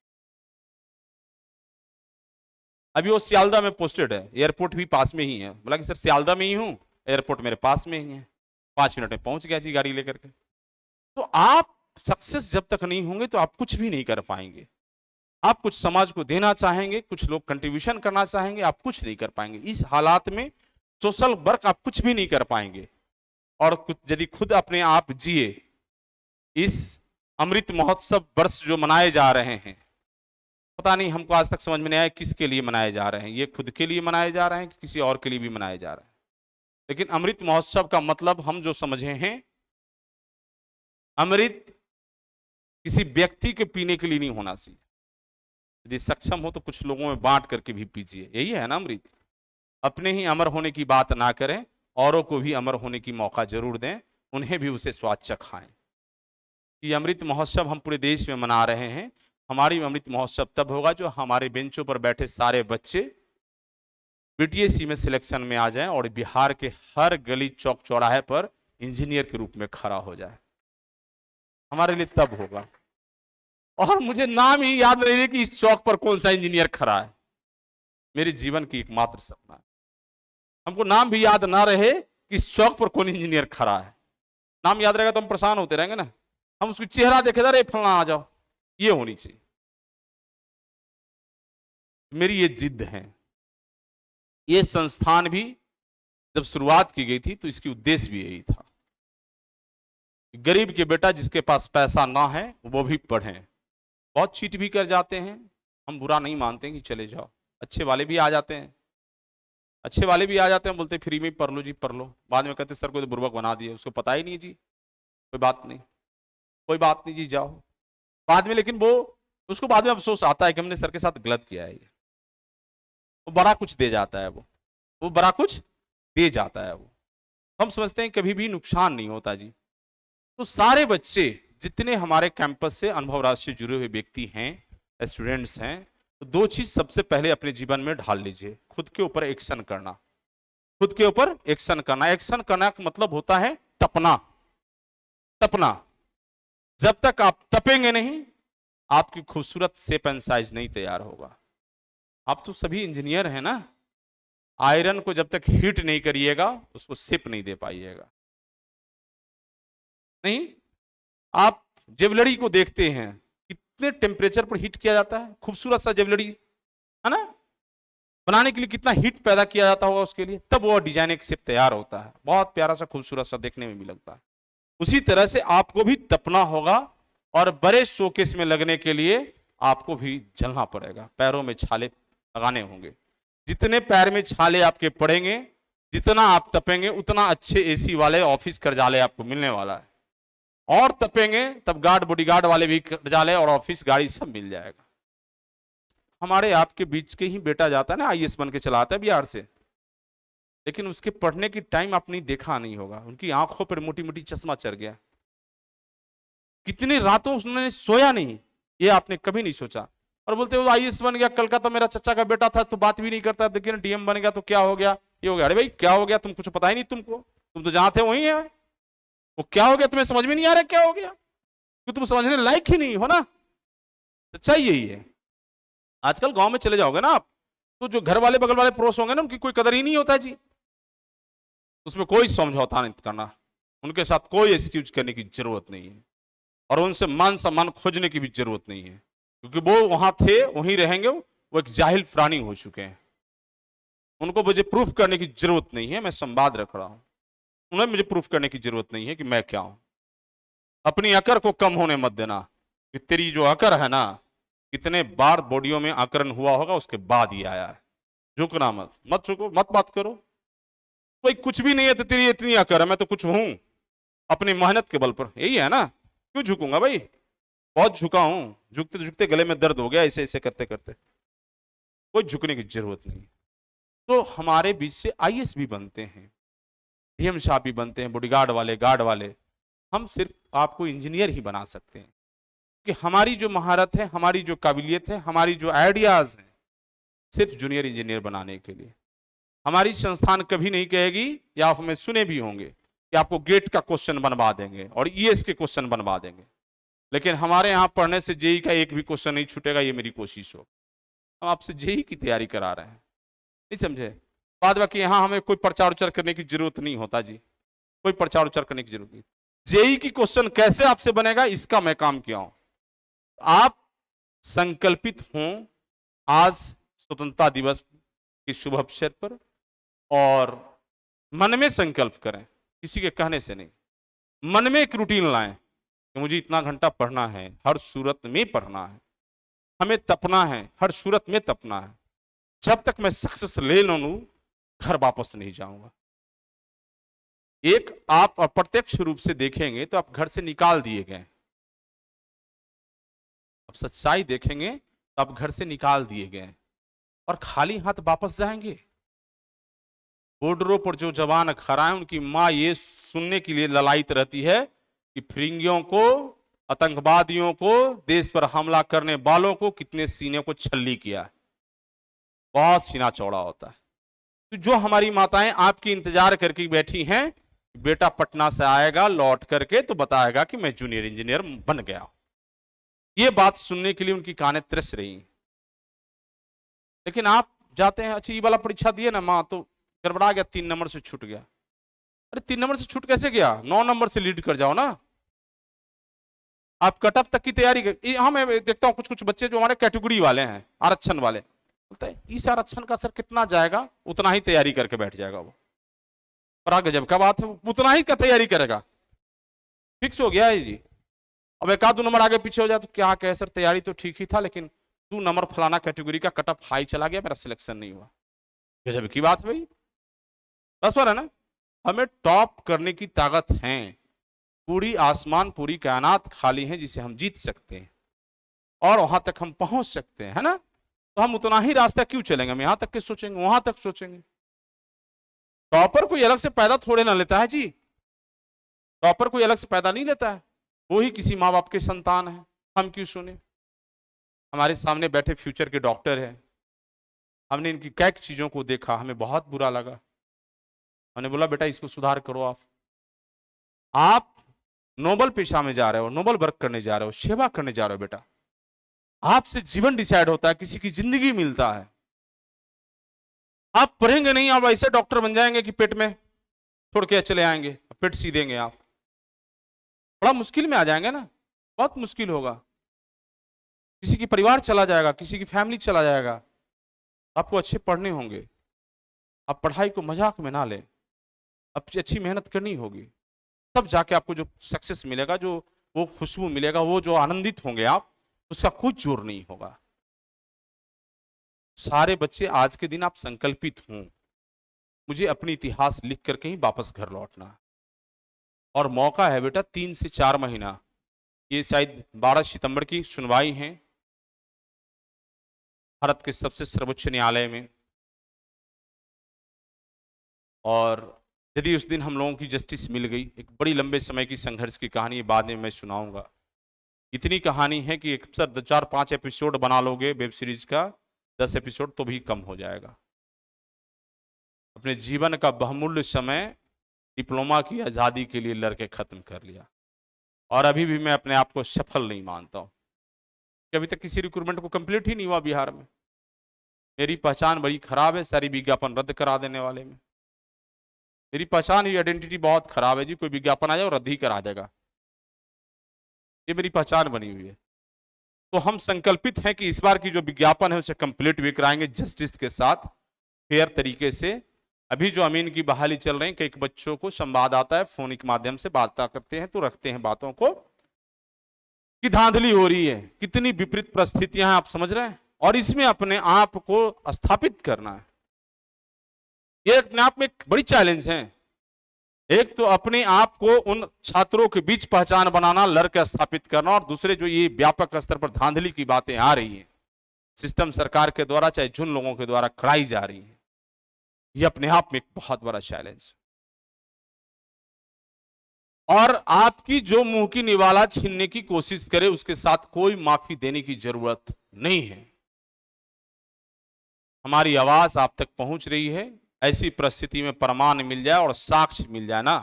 अभी वो सियालदा में पोस्टेड है, एयरपोर्ट भी पास में ही है। बोला कि सर सियालदा में ही हूं, एयरपोर्ट मेरे पास में ही है, 5 मिनट में पहुंच गया जी गाड़ी लेकर के। तो आप सक्सेस जब तक नहीं होंगे तो आप कुछ भी नहीं कर पाएंगे। आप कुछ समाज को देना चाहेंगे, कुछ लोग कंट्रीब्यूशन करना चाहेंगे, आप कुछ नहीं कर पाएंगे। इस हालात में सोशल वर्क आप कुछ भी नहीं कर पाएंगे। और कुछ यदि खुद अपने आप जिए, इस अमृत महोत्सव वर्ष जो मनाए जा रहे हैं, पता नहीं हमको आज तक समझ में नहीं आया किसके लिए मनाए जा रहे हैं। ये खुद के लिए मनाए जा रहे हैं कि किसी और के लिए भी मनाए जा रहे हैं। लेकिन अमृत महोत्सव का मतलब हम जो समझे हैं, अमृत किसी व्यक्ति के पीने के लिए नहीं होना चाहिए। यदि सक्षम हो तो कुछ लोगों में बांट करके भी पीजिए, यही है ना अमृत। अपने ही अमर होने की बात ना करें, औरों को भी अमर होने की मौका जरूर दें, उन्हें भी उसे स्वाद चखाएं। ये अमृत महोत्सव हम पूरे देश में मना रहे हैं। हमारी अमृत महोत्सव तब होगा जो हमारे बेंचों पर बैठे सारे बच्चे बीटीएससी में सिलेक्शन में आ जाएं और बिहार के हर गली चौक चौराहे पर इंजीनियर के रूप में खड़ा हो जाए। हमारे लिए तब होगा। और मुझे नाम ही याद नहीं है कि इस चौक पर कौन सा इंजीनियर खड़ा है। मेरे जीवन की एकमात्र सपना है। हमको नाम भी याद ना रहे कि इस चौक पर कौन इंजीनियर खड़ा है। नाम याद रहेगा तो हम परेशान होते रहेंगे ना। हम उसकी चेहरा देखे रे फलना आ जाओ, ये होनी चाहिए। मेरी ये जिद है। ये संस्थान भी जब शुरुआत की गई थी तो इसकी उद्देश्य भी यही था, गरीब के बेटा जिसके पास पैसा ना है वो भी पढ़ें। बहुत चीट भी कर जाते हैं, हम बुरा नहीं मानते कि चले जाओ। अच्छे वाले भी आ जाते हैं, बोलते फ्री में पढ़ लो जी, पढ़ लो। बाद में कहते सर को तो बुर्बक बना दिया, उसको पता ही नहीं जी। कोई बात नहीं जी, जाओ। बाद में लेकिन उसको बाद में अफसोस आता है कि हमने सर के साथ गलत किया है। वो बड़ा कुछ दे जाता है, वो बड़ा कुछ दे जाता है। हम समझते हैं कभी भी नुकसान नहीं होता जी। तो सारे बच्चे जितने हमारे कैंपस से अनुभव राज से जुड़े हुए व्यक्ति हैं, स्टूडेंट्स हैं, तो 2 चीज सबसे पहले अपने जीवन में ढाल लीजिए। खुद के ऊपर एक्शन करना। खुद के ऊपर एक्शन करना। एक्शन करना का मतलब होता है तपना। जब तक आप तपेंगे नहीं, आपकी खूबसूरत शेप एंड साइज नहीं तैयार होगा। आप तो सभी इंजीनियर हैं ना। आयरन को जब तक हीट नहीं करिएगा उसको शेप नहीं दे पाइएगा। नहीं, आप ज्वेलरी को देखते हैं, कितने टेम्परेचर पर हीट किया जाता है। खूबसूरत सा ज्वेलरी है ना, बनाने के लिए कितना हीट पैदा किया जाता होगा उसके लिए, तब वो डिजाइन एक शेप तैयार होता है। बहुत प्यारा सा खूबसूरत सा देखने में भी लगता है। उसी तरह से आपको भी तपना होगा और बड़े शोकेस में लगने के लिए आपको भी जलना पड़ेगा। पैरों में छाले लगाने होंगे। जितने पैर में छाले आपके पड़ेंगे, जितना आप तपेंगे, उतना अच्छे एसी वाले ऑफिस कर्जालय आपको मिलने वाला है। और तपेंगे तब गार्ड बॉडीगार्ड वाले भी कर्जालय और ऑफिस गाड़ी सब मिल जाएगा। हमारे आपके बीच के ही बेटा जाता है ना, आईएएस बन के चलाता है बिहार से, लेकिन उसके पढ़ने की टाइम आपने देखा नहीं होगा। उनकी आंखों पर मोटी मोटी चश्मा चढ़ गया। कितनी रातों उसने सोया नहीं, ये आपने कभी नहीं सोचा। और बोलते वो आईएएस बन गया, कल का तो मेरा चचा का बेटा था, तो बात भी नहीं करता, लेकिन डीएम बन गया तो क्या हो गया, ये हो गया। अरे भाई क्या हो गया, तुम कुछ पता ही नहीं तुमको, तुम तो जहां थे वहीं है। वो क्या हो गया तुम्हें समझ में नहीं आ रहा क्या हो गया, क्योंकि तुम समझने लायक ही नहीं हो ना। सच्चाई यही है। आजकल गांव में चले जाओगे ना आप, तो जो घर वाले बगल वाले पड़ोस होंगे ना, उनकी कोई कदर ही नहीं होता जी। उसमें कोई समझौता नहीं करना, उनके साथ कोई एक्सक्यूज करने की जरूरत नहीं है, और उनसे मान सम्मान खोजने की भी जरूरत नहीं है, क्योंकि वो वहां थे, वहीं रहेंगे। वो एक जाहिल प्राणी हो चुके हैं। उनको मुझे प्रूफ करने की जरूरत नहीं है। मैं संवाद रख रहा हूं। उन्हें मुझे प्रूफ करने की जरूरत नहीं है कि मैं क्या हूं। अपनी अकड़ को कम होने मत देना कि तेरी जो अकड़ है ना, कितने बार बॉडियों में आकरण हुआ होगा उसके बाद ही आया है। झुकना मत, मत झुको, मत बात करो। कोई कुछ भी नहीं है तो तेरी इतनी अकड़ है, मैं तो कुछ हूं अपनी मेहनत के बल पर, यही है ना। क्यों झुकूंगा भाई, बहुत झुका हूं, झुकते झुकते गले में दर्द हो गया ऐसे ऐसे करते करते। कोई झुकने की जरूरत नहीं। तो हमारे बीच से आईएएस भी बनते हैं, डीएम साहब भी बनते हैं, बॉडीगार्ड वाले, गार्ड वाले। हम सिर्फ आपको इंजीनियर ही बना सकते हैं कि हमारी जो महारत है, हमारी जो काबिलियत है, हमारी जो आइडियाज है, सिर्फ जूनियर इंजीनियर बनाने के लिए। हमारी संस्थान कभी नहीं कहेगी, या आप हमें सुने भी होंगे, कि आपको गेट का क्वेश्चन बनवा देंगे और ईएस के क्वेश्चन बनवा देंगे। लेकिन हमारे यहाँ पढ़ने से जेई का एक भी क्वेश्चन नहीं छूटेगा, ये मेरी कोशिश हो। हम आपसे जेई की तैयारी करा रहे हैं, नहीं समझे। बाद बाकी यहाँ हमें कोई प्रचार उचार करने की जरूरत नहीं होता जी, कोई प्रचार उचार करने की जरूरत नहीं। जेई की क्वेश्चन कैसे आपसे बनेगा, इसका मैं काम किया हूं। आप संकल्पित हों आज स्वतंत्रता दिवस के शुभ अवसर पर, और मन में संकल्प करें, किसी के कहने से नहीं। मन में एक रूटीन लाएं कि मुझे इतना घंटा पढ़ना है, हर सूरत में पढ़ना है, हमें तपना है, हर सूरत में तपना है। जब तक मैं सक्सेस ले ना लूं, घर वापस नहीं जाऊंगा। एक आप अप्रत्यक्ष रूप से देखेंगे तो आप घर से निकाल दिए गए, अब सच्चाई देखेंगे तो आप घर से निकाल दिए गए और खाली हाथ वापस जाएंगे। बॉर्डरों पर जो जवान खड़ा है, उनकी मां ये सुनने के लिए ललायित रहती है कि फिरंगियों को, आतंकवादियों को, देश पर हमला करने वालों को कितने सीने को छल्ली किया है। बहुत सीना चौड़ा होता है। तो जो हमारी माताएं आपकी इंतजार करके बैठी हैं, बेटा पटना से आएगा लौट करके तो बताएगा कि मैं जूनियर इंजीनियर बन गया। ये बात सुनने के लिए उनकी कानें तरस रही हैं। लेकिन आप जाते हैं, अच्छा ये वाला परीक्षा दिए ना माँ, तो गड़बड़ा गया, 3 नंबर से छूट गया। अरे 3 नंबर से छूट कैसे गया, 9 नंबर से लीड कर जाओ ना। आप कट ऑफ तक की तैयारी कर। हाँ मैं देखता हूँ कुछ कुछ बच्चे जो हमारे कैटेगरी वाले हैं, आरक्षण वाले, बोलते हैं इस आरक्षण का सर कितना जाएगा, उतना ही तैयारी करके बैठ जाएगा वो। पर आगे जब का बात है, उतना ही का तैयारी करेगा, फिक्स हो गया है जी। अब एक आध 2 नंबर आगे पीछे हो जाए तो क्या कहे सर, तैयारी तो ठीक ही था लेकिन 2 नंबर फलाना कैटेगरी का कट ऑफ हाई चला गया, मेरा सिलेक्शन नहीं हुआ। गजब की बात भाई, बस है ना। हमें टॉप करने की ताकत है, पूरी आसमान पूरी कायनात खाली है जिसे हम जीत सकते हैं और वहां तक हम पहुंच सकते हैं, है ना। तो हम उतना ही रास्ता क्यों चलेंगे, हम यहां तक के सोचेंगे, वहां तक सोचेंगे। टॉपर कोई अलग से पैदा थोड़े ना लेता है जी, टॉपर कोई अलग से पैदा नहीं लेता है, वो ही किसी माँ बाप के संतान है। हम क्यों सुने। हमारे सामने बैठे फ्यूचर के डॉक्टर हैं, हमने इनकी कैक चीजों को देखा, हमें बहुत बुरा लगा। हमने बोला बेटा इसको सुधार करो। आप नोबल पेशा में जा रहे हो, नोबल वर्क करने जा रहे हो, सेवा करने जा रहे हो बेटा। आपसे जीवन डिसाइड होता है, किसी की जिंदगी मिलता है। आप पढ़ेंगे नहीं, आप ऐसे डॉक्टर बन जाएंगे कि पेट में छोड़ के चले आएंगे, पेट सी देंगे, आप बड़ा मुश्किल में आ जाएंगे ना, बहुत मुश्किल होगा। किसी की परिवार चला जाएगा, किसी की फैमिली चला जाएगा। आपको अच्छे पढ़ने होंगे, आप पढ़ाई को मजाक में ना लें, अच्छी मेहनत करनी होगी, तब जाके आपको जो सक्सेस मिलेगा, जो वो खुशबू मिलेगा, वो जो आनंदित होंगे आप, उसका कोई जोर नहीं होगा। सारे बच्चे आज के दिन आप संकल्पित हों, मुझे अपनी इतिहास लिख करके ही वापस घर लौटना। और मौका है बेटा 3 से 4 महीना, ये शायद 12 सितंबर की सुनवाई है भारत के सबसे सर्वोच्च न्यायालय में। और यदि उस दिन हम लोगों की जस्टिस मिल गई, एक बड़ी लंबे समय की संघर्ष की कहानी बाद में मैं सुनाऊंगा। इतनी कहानी है कि अक्सर 4-5 एपिसोड बना लोगे वेब सीरीज का, 10 एपिसोड तो भी कम हो जाएगा। अपने जीवन का बहुमूल्य समय डिप्लोमा की आज़ादी के लिए लड़के खत्म कर लिया, और अभी भी मैं अपने आप को सफल नहीं मानता हूँ कि अभी तक किसी रिक्रूटमेंट को कंप्लीट ही नहीं हुआ बिहार में। मेरी पहचान बड़ी खराब है, सारी विज्ञापन रद्द करा देने वाले में। मेरी पहचान, ये आइडेंटिटी बहुत खराब है जी, कोई विज्ञापन आ जाए और रद्द ही करा देगा, ये मेरी पहचान बनी हुई है। तो हम संकल्पित हैं कि इस बार की जो विज्ञापन है उसे कंप्लीट भी कराएंगे, जस्टिस के साथ, फेयर तरीके से, अभी जो अमीन की बहाली चल रही है, कई बच्चों को संवाद आता है, फोन के माध्यम से बात करते हैं तो रखते हैं बातों को कि धांधली हो रही है। कितनी विपरीत परिस्थितियां हैं, आप समझ रहे हैं। और इसमें अपने आप को स्थापित करना है, ये अपने आप में एक बड़ी चैलेंज है। एक तो अपने आप को उन छात्रों के बीच पहचान बनाना, लड़के स्थापित करना, और दूसरे जो ये व्यापक स्तर पर धांधली की बातें आ रही हैं सिस्टम सरकार के द्वारा, चाहे जिन लोगों के द्वारा कराई जा रही है, ये अपने आप में एक बहुत बड़ा चैलेंज। और आपकी जो मुंह की निवाला छीनने की कोशिश करे, उसके साथ कोई माफी देने की जरूरत नहीं है। हमारी आवाज आप तक पहुंच रही है, ऐसी परिस्थिति में प्रमाण मिल जाए और साक्ष्य मिल जाए ना,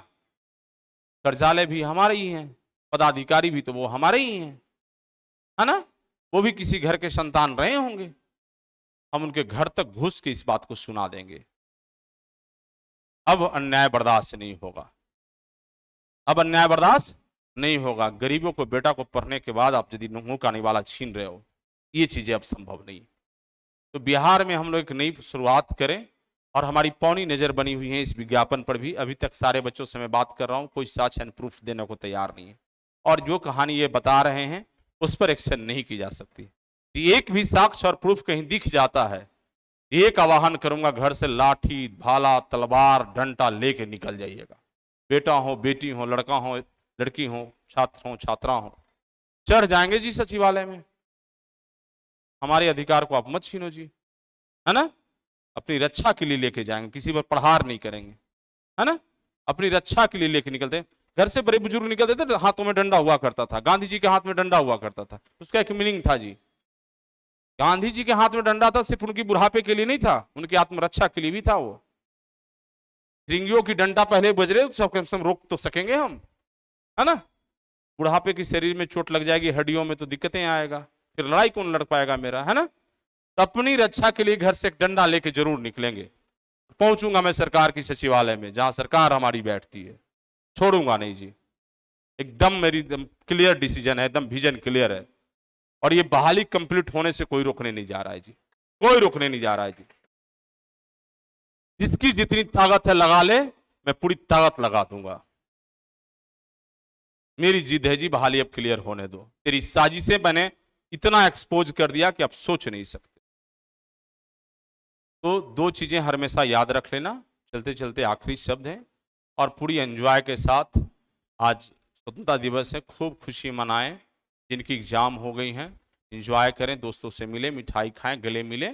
कर्जालय भी हमारे ही हैं, पदाधिकारी भी तो वो हमारे ही हैं, है ना। वो भी किसी घर के संतान रहे होंगे, हम उनके घर तक घुस के इस बात को सुना देंगे। अब अन्याय बर्दाश्त नहीं होगा, अब अन्याय बर्दाश्त नहीं होगा। गरीबों को, बेटा को पढ़ने के बाद आप यदि मुंह का निवाला छीन रहे हो, ये चीजें अब संभव नहीं। तो बिहार में हम लोग एक नई शुरुआत करें, और हमारी पौनी नजर बनी हुई है इस विज्ञापन पर भी। अभी तक सारे बच्चों से मैं बात कर रहा हूं, कोई साक्ष्य एंड प्रूफ देने को तैयार नहीं है, और जो कहानी ये बता रहे हैं उस पर एक्शन नहीं की जा सकती। एक भी साक्ष्य और प्रूफ कहीं दिख जाता है, एक आवाहन करूंगा, घर से लाठी, भाला, तलवार, डंडा लेके निकल जाइएगा। बेटा हो, बेटी हो, लड़का हो, लड़की हो, छात्र हो, छात्रा हो, चढ़ जाएंगे जी सचिवालय में। हमारे अधिकार को आप मत छीनो जी, है ना। अपनी रक्षा के लिए लेके जाएंगे, किसी पर प्रहार नहीं करेंगे, है ना। अपनी रक्षा के लिए लेके निकलते। घर से बड़े बुजुर्ग निकलते थे, हाथों में डंडा हुआ करता था, गांधी जी के हाथ में डंडा हुआ करता था, उसका एक मीनिंग था जी। गांधी जी के हाथ में डंडा था, सिर्फ उनकी बुढ़ापे के लिए नहीं था, उनकी आत्मरक्षा के लिए भी था। वो फिरंगियों की डंडा पहले बज रहे, सब कम से कम रोक तो सकेंगे हम, है ना। बुढ़ापे की शरीर में चोट लग जाएगी, हड्डियों में तो दिक्कतें आएगा, फिर लड़ाई कौन लड़ पाएगा मेरा, है ना। तो अपनी रक्षा के लिए घर से एक डंडा लेके जरूर निकलेंगे। पहुंचूंगा मैं सरकार की सचिवालय में, जहां सरकार हमारी बैठती है, छोड़ूंगा नहीं जी। एकदम मेरी एकदम क्लियर डिसीजन है, एकदम विजन क्लियर है। और ये बहाली कंप्लीट होने से कोई रोकने नहीं जा रहा है जी, कोई रोकने नहीं जा रहा है जी। जिसकी जितनी ताकत है लगा ले, मैं पूरी ताकत लगा दूंगा। मेरी जिद है जी, बहाली अब क्लियर होने दो। तेरी साजिशें मैंने इतना एक्सपोज कर दिया कि आप सोच नहीं सकते। तो दो चीजें हमेशा याद रख लेना, चलते चलते आखिरी शब्द है, और पूरी एंजॉय के साथ आज स्वतंत्रता दिवस है, खूब खुशी मनाएं। जिनकी एग्जाम हो गई हैं एंजॉय करें, दोस्तों से मिले, मिठाई खाएं, गले मिले,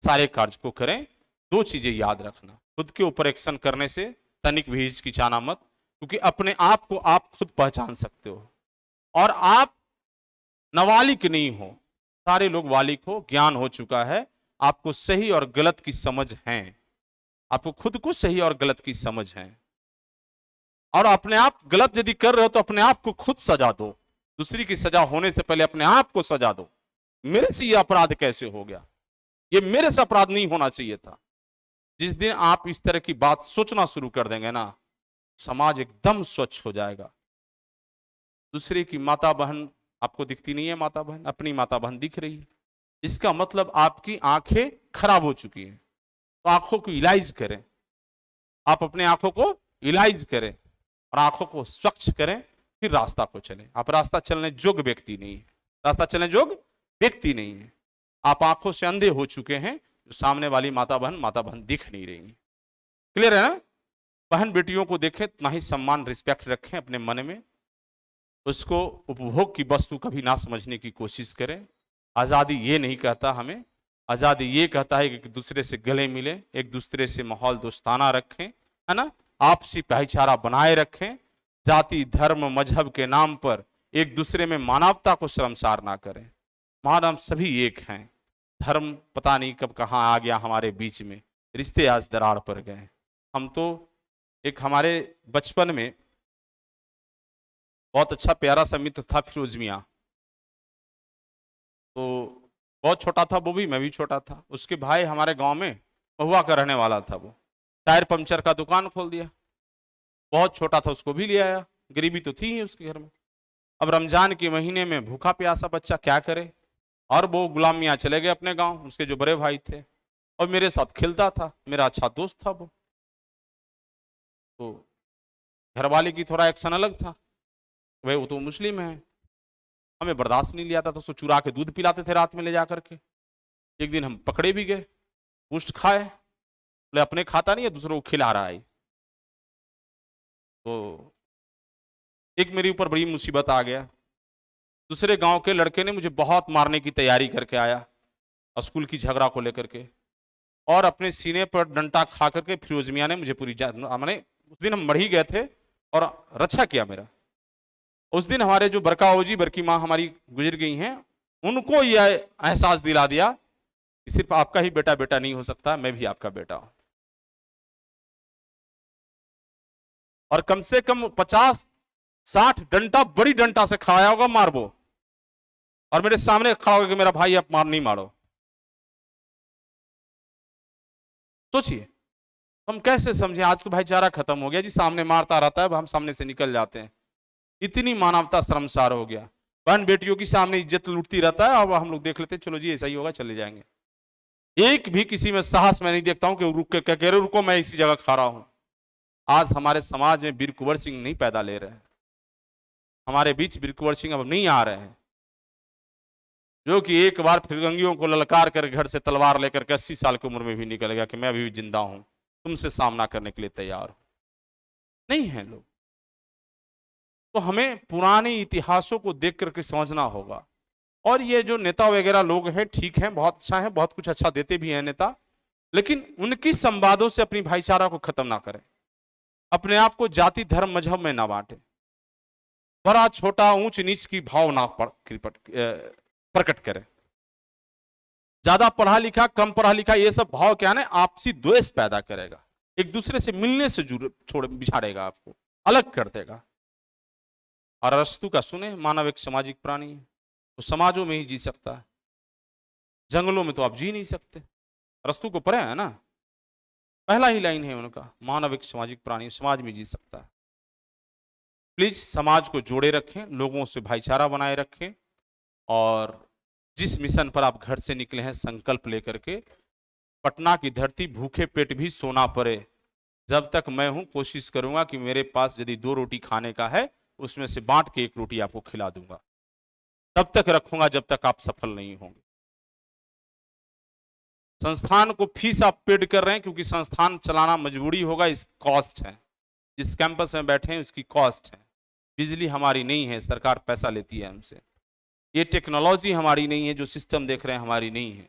सारे कार्य को करें। दो चीजें याद रखना, खुद के ऊपर एक्शन करने से तनिक भी हिचकिचाना मत, क्योंकि अपने आप को आप खुद पहचान सकते हो, और आप नाबालिग नहीं हो, सारे लोग बालिग हो, ज्ञान हो चुका है, आपको सही और गलत की समझ है, आपको खुद को सही और गलत की समझ है। और अपने आप गलत यदि कर रहे हो तो अपने आप को खुद सजा दो, दूसरी की सजा होने से पहले अपने आप को सजा दो। मेरे से यह अपराध कैसे हो गया, ये मेरे से अपराध नहीं होना चाहिए था। जिस दिन आप इस तरह की बात सोचना शुरू कर देंगे ना, समाज एकदम स्वच्छ हो जाएगा। दूसरे की माता बहन आपको दिखती नहीं है, माता बहन, अपनी माता बहन दिख रही है, इसका मतलब आपकी आंखें खराब हो चुकी हैं। तो आंखों को इलाज करें, आप अपने आंखों को इलाज करें और आंखों को स्वच्छ करें, फिर रास्ता को चलें। आप रास्ता चलने जोग व्यक्ति नहीं है, रास्ता चलने जोग व्यक्ति नहीं है। आप आंखों से अंधे हो चुके हैं, जो सामने वाली माता बहन दिख नहीं रही है। क्लियर है ना। बहन बेटियों को देखें, इतना ही सम्मान रिस्पेक्ट रखें अपने मन में, उसको उपभोग की वस्तु कभी ना समझने की कोशिश करें। आज़ादी ये नहीं कहता हमें, आज़ादी ये कहता है कि एक दूसरे से गले मिले, एक दूसरे से माहौल दोस्ताना रखें, है ना, आपसी भाईचारा बनाए रखें, जाति धर्म मजहब के नाम पर एक दूसरे में मानवता को शर्मसार ना करें। मानव सभी एक हैं, धर्म पता नहीं कब कहाँ आ गया हमारे बीच में, रिश्ते आज दरार पर गए। हम तो एक हमारे बचपन में बहुत अच्छा प्यारा सा मित्र था फिरोज मियाँ, तो बहुत छोटा था वो भी, मैं भी छोटा था। उसके भाई हमारे गांव में महुआ का रहने वाला था, वो टायर पंचर का दुकान खोल दिया। बहुत छोटा था, उसको भी ले आया, गरीबी तो थी ही उसके घर में। अब रमजान के महीने में भूखा प्यासा बच्चा क्या करे, और वो गुलाम मियाँ चले गए अपने गांव, उसके जो बड़े भाई थे, और मेरे साथ खेलता था, मेरा अच्छा दोस्त था वो। तो घर वाले की थोड़ा एक्शन अलग था, भाई वो तो मुस्लिम है, हमें बर्दाश्त नहीं लिया था, तो उसको चुरा के दूध पिलाते थे रात में ले जा करके। एक दिन हम पकड़े भी गए, पुष्ट खाए, बोले अपने खाता नहीं है दूसरों को खिला रहा है। तो एक मेरे ऊपर बड़ी मुसीबत आ गया। दूसरे गांव के लड़के ने मुझे बहुत मारने की तैयारी करके आया स्कूल की झगड़ा को लेकर के, और अपने सीने पर डंडा खा करके फिरोज मियां ने मुझे मैंने उस दिन हम मर ही गए थे और रक्षा किया मेरा। उस दिन हमारे जो बरका ओजी बरकी माँ हमारी गुजर गई हैं, उनको यह एहसास दिला दिया कि सिर्फ आपका ही बेटा बेटा नहीं हो सकता, मैं भी आपका बेटा हूं। और कम से कम 50-60 डंडा बड़ी डंडा से खाया होगा मारबो, और मेरे सामने खड़ा होगा कि मेरा भाई आप मार नहीं मारो। सोचिए हम कैसे समझे, आज तो भाईचारा खत्म हो गया जी, सामने मारता रहता है, हम सामने से निकल जाते हैं। इतनी मानवता शर्मसार हो गया, बहन बेटियों की सामने इज्जत लूटती रहता है, अब हम लोग देख लेते हैं चलो जी ऐसा ही होगा चले जाएंगे। एक भी किसी में साहस मैं नहीं देखता हूं कि रुक के कह रहे रुको मैं इसी जगह खा रहा हूं। आज हमारे समाज में वीर कुंवर सिंह नहीं पैदा ले रहे हैं, हमारे बीच वीर कुंवर सिंह अब नहीं आ रहे हैं, जो कि एक बार फिरंगियों को ललकार कर घर से तलवार लेकर के 80 साल की उम्र में भी निकल गया कि मैं अभी भी जिंदा हूं, तुमसे सामना करने के लिए तैयार हूं। नहीं है लोग। तो हमें पुराने इतिहासों को देख करके समझना होगा। और ये जो नेता वगैरह लोग हैं ठीक है, बहुत अच्छा है, बहुत कुछ अच्छा देते भी हैं नेता, लेकिन उनकी संवादों से अपनी भाईचारा को खत्म ना करें, अपने आप को जाति धर्म मजहब में ना बांटे, बड़ा छोटा ऊंच नीच की भाव ना प्रकट करें। ज्यादा पढ़ा लिखा कम पढ़ा लिखा ये सब भाव क्या है, आपसी द्वेष पैदा करेगा, एक दूसरे से मिलने से छोड़ बिछाड़ेगा, आपको अलग कर देगा। और अरस्तु का सुने, मानव एक सामाजिक प्राणी है, तो समाजों में ही जी सकता है, जंगलों में तो आप जी नहीं सकते। अरस्तु को पढ़े है ना, पहला ही लाइन है उनका, मानव एक सामाजिक प्राणी समाज में जी सकता है। प्लीज समाज को जोड़े रखें, लोगों से भाईचारा बनाए रखें, और जिस मिशन पर आप घर से निकले हैं संकल्प लेकर के, पटना की धरती भूखे पेट भी सोना पड़े, जब तक मैं हूं कोशिश करूंगा कि मेरे पास यदि 2 रोटी खाने का है उसमें से बांट के 1 रोटी आपको खिला दूंगा, तब तक रखूंगा जब तक आप सफल नहीं होंगे। संस्थान को फीस आप पेड कर रहे हैं क्योंकि संस्थान चलाना मजबूरी होगा, इस कॉस्ट है, जिस कैंपस में बैठे हैं उसकी कॉस्ट है। बिजली हमारी नहीं है, सरकार पैसा लेती है हमसे। ये टेक्नोलॉजी हमारी नहीं है, जो सिस्टम देख रहे हैं हमारी नहीं है,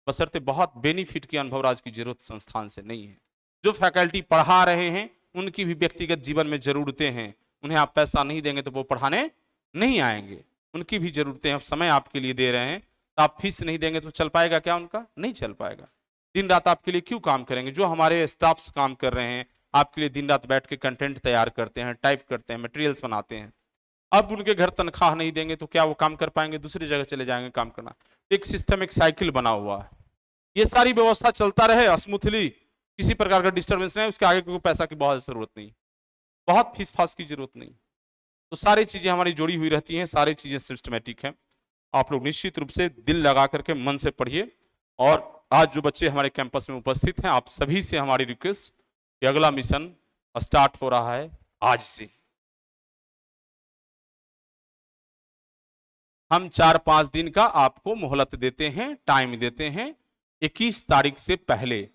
बशर्ते बहुत बेनिफिट की अनुभव राज की जरूरत संस्थान से नहीं है। जो फैकल्टी पढ़ा रहे हैं उनकी भी व्यक्तिगत जीवन में जरूरतें हैं, उन्हें आप पैसा नहीं देंगे तो वो पढ़ाने नहीं आएंगे, उनकी भी जरूरतें हैं, समय आपके लिए दे रहे हैं, तो आप फीस नहीं देंगे तो चल पाएगा क्या उनका? नहीं चल पाएगा। दिन रात आपके लिए क्यों काम करेंगे? जो हमारे स्टाफ्स काम कर रहे हैं आपके लिए, दिन रात बैठ के कंटेंट तैयार करते हैं, टाइप करते हैं, मटेरियल्स बनाते हैं, अब उनके घर तनख्वाह नहीं देंगे तो क्या वो काम कर पाएंगे? दूसरी जगह चले जाएंगे काम करना। एक सिस्टम, एक साइकिल बना हुआ है, ये सारी व्यवस्था चलता रहे स्मूथली, किसी प्रकार का डिस्टर्बेंस नहीं, उसके आगे कोई पैसा की बहुत जरूरत नहीं, बहुत फीस फास की जरूरत नहीं, तो सारी चीजें हमारी जुड़ी हुई रहती हैं, सारी चीजें सिस्टमेटिक हैं। आप लोग निश्चित रूप से दिल लगा करके मन से पढ़िए। और आज जो बच्चे हमारे कैंपस में उपस्थित हैं, आप सभी से हमारी रिक्वेस्ट कि अगला मिशन स्टार्ट हो रहा है आज से। हम 4-5 दिन का आपको मोहलत देते हैं, टाइम देते हैं। 21 तारीख से पहले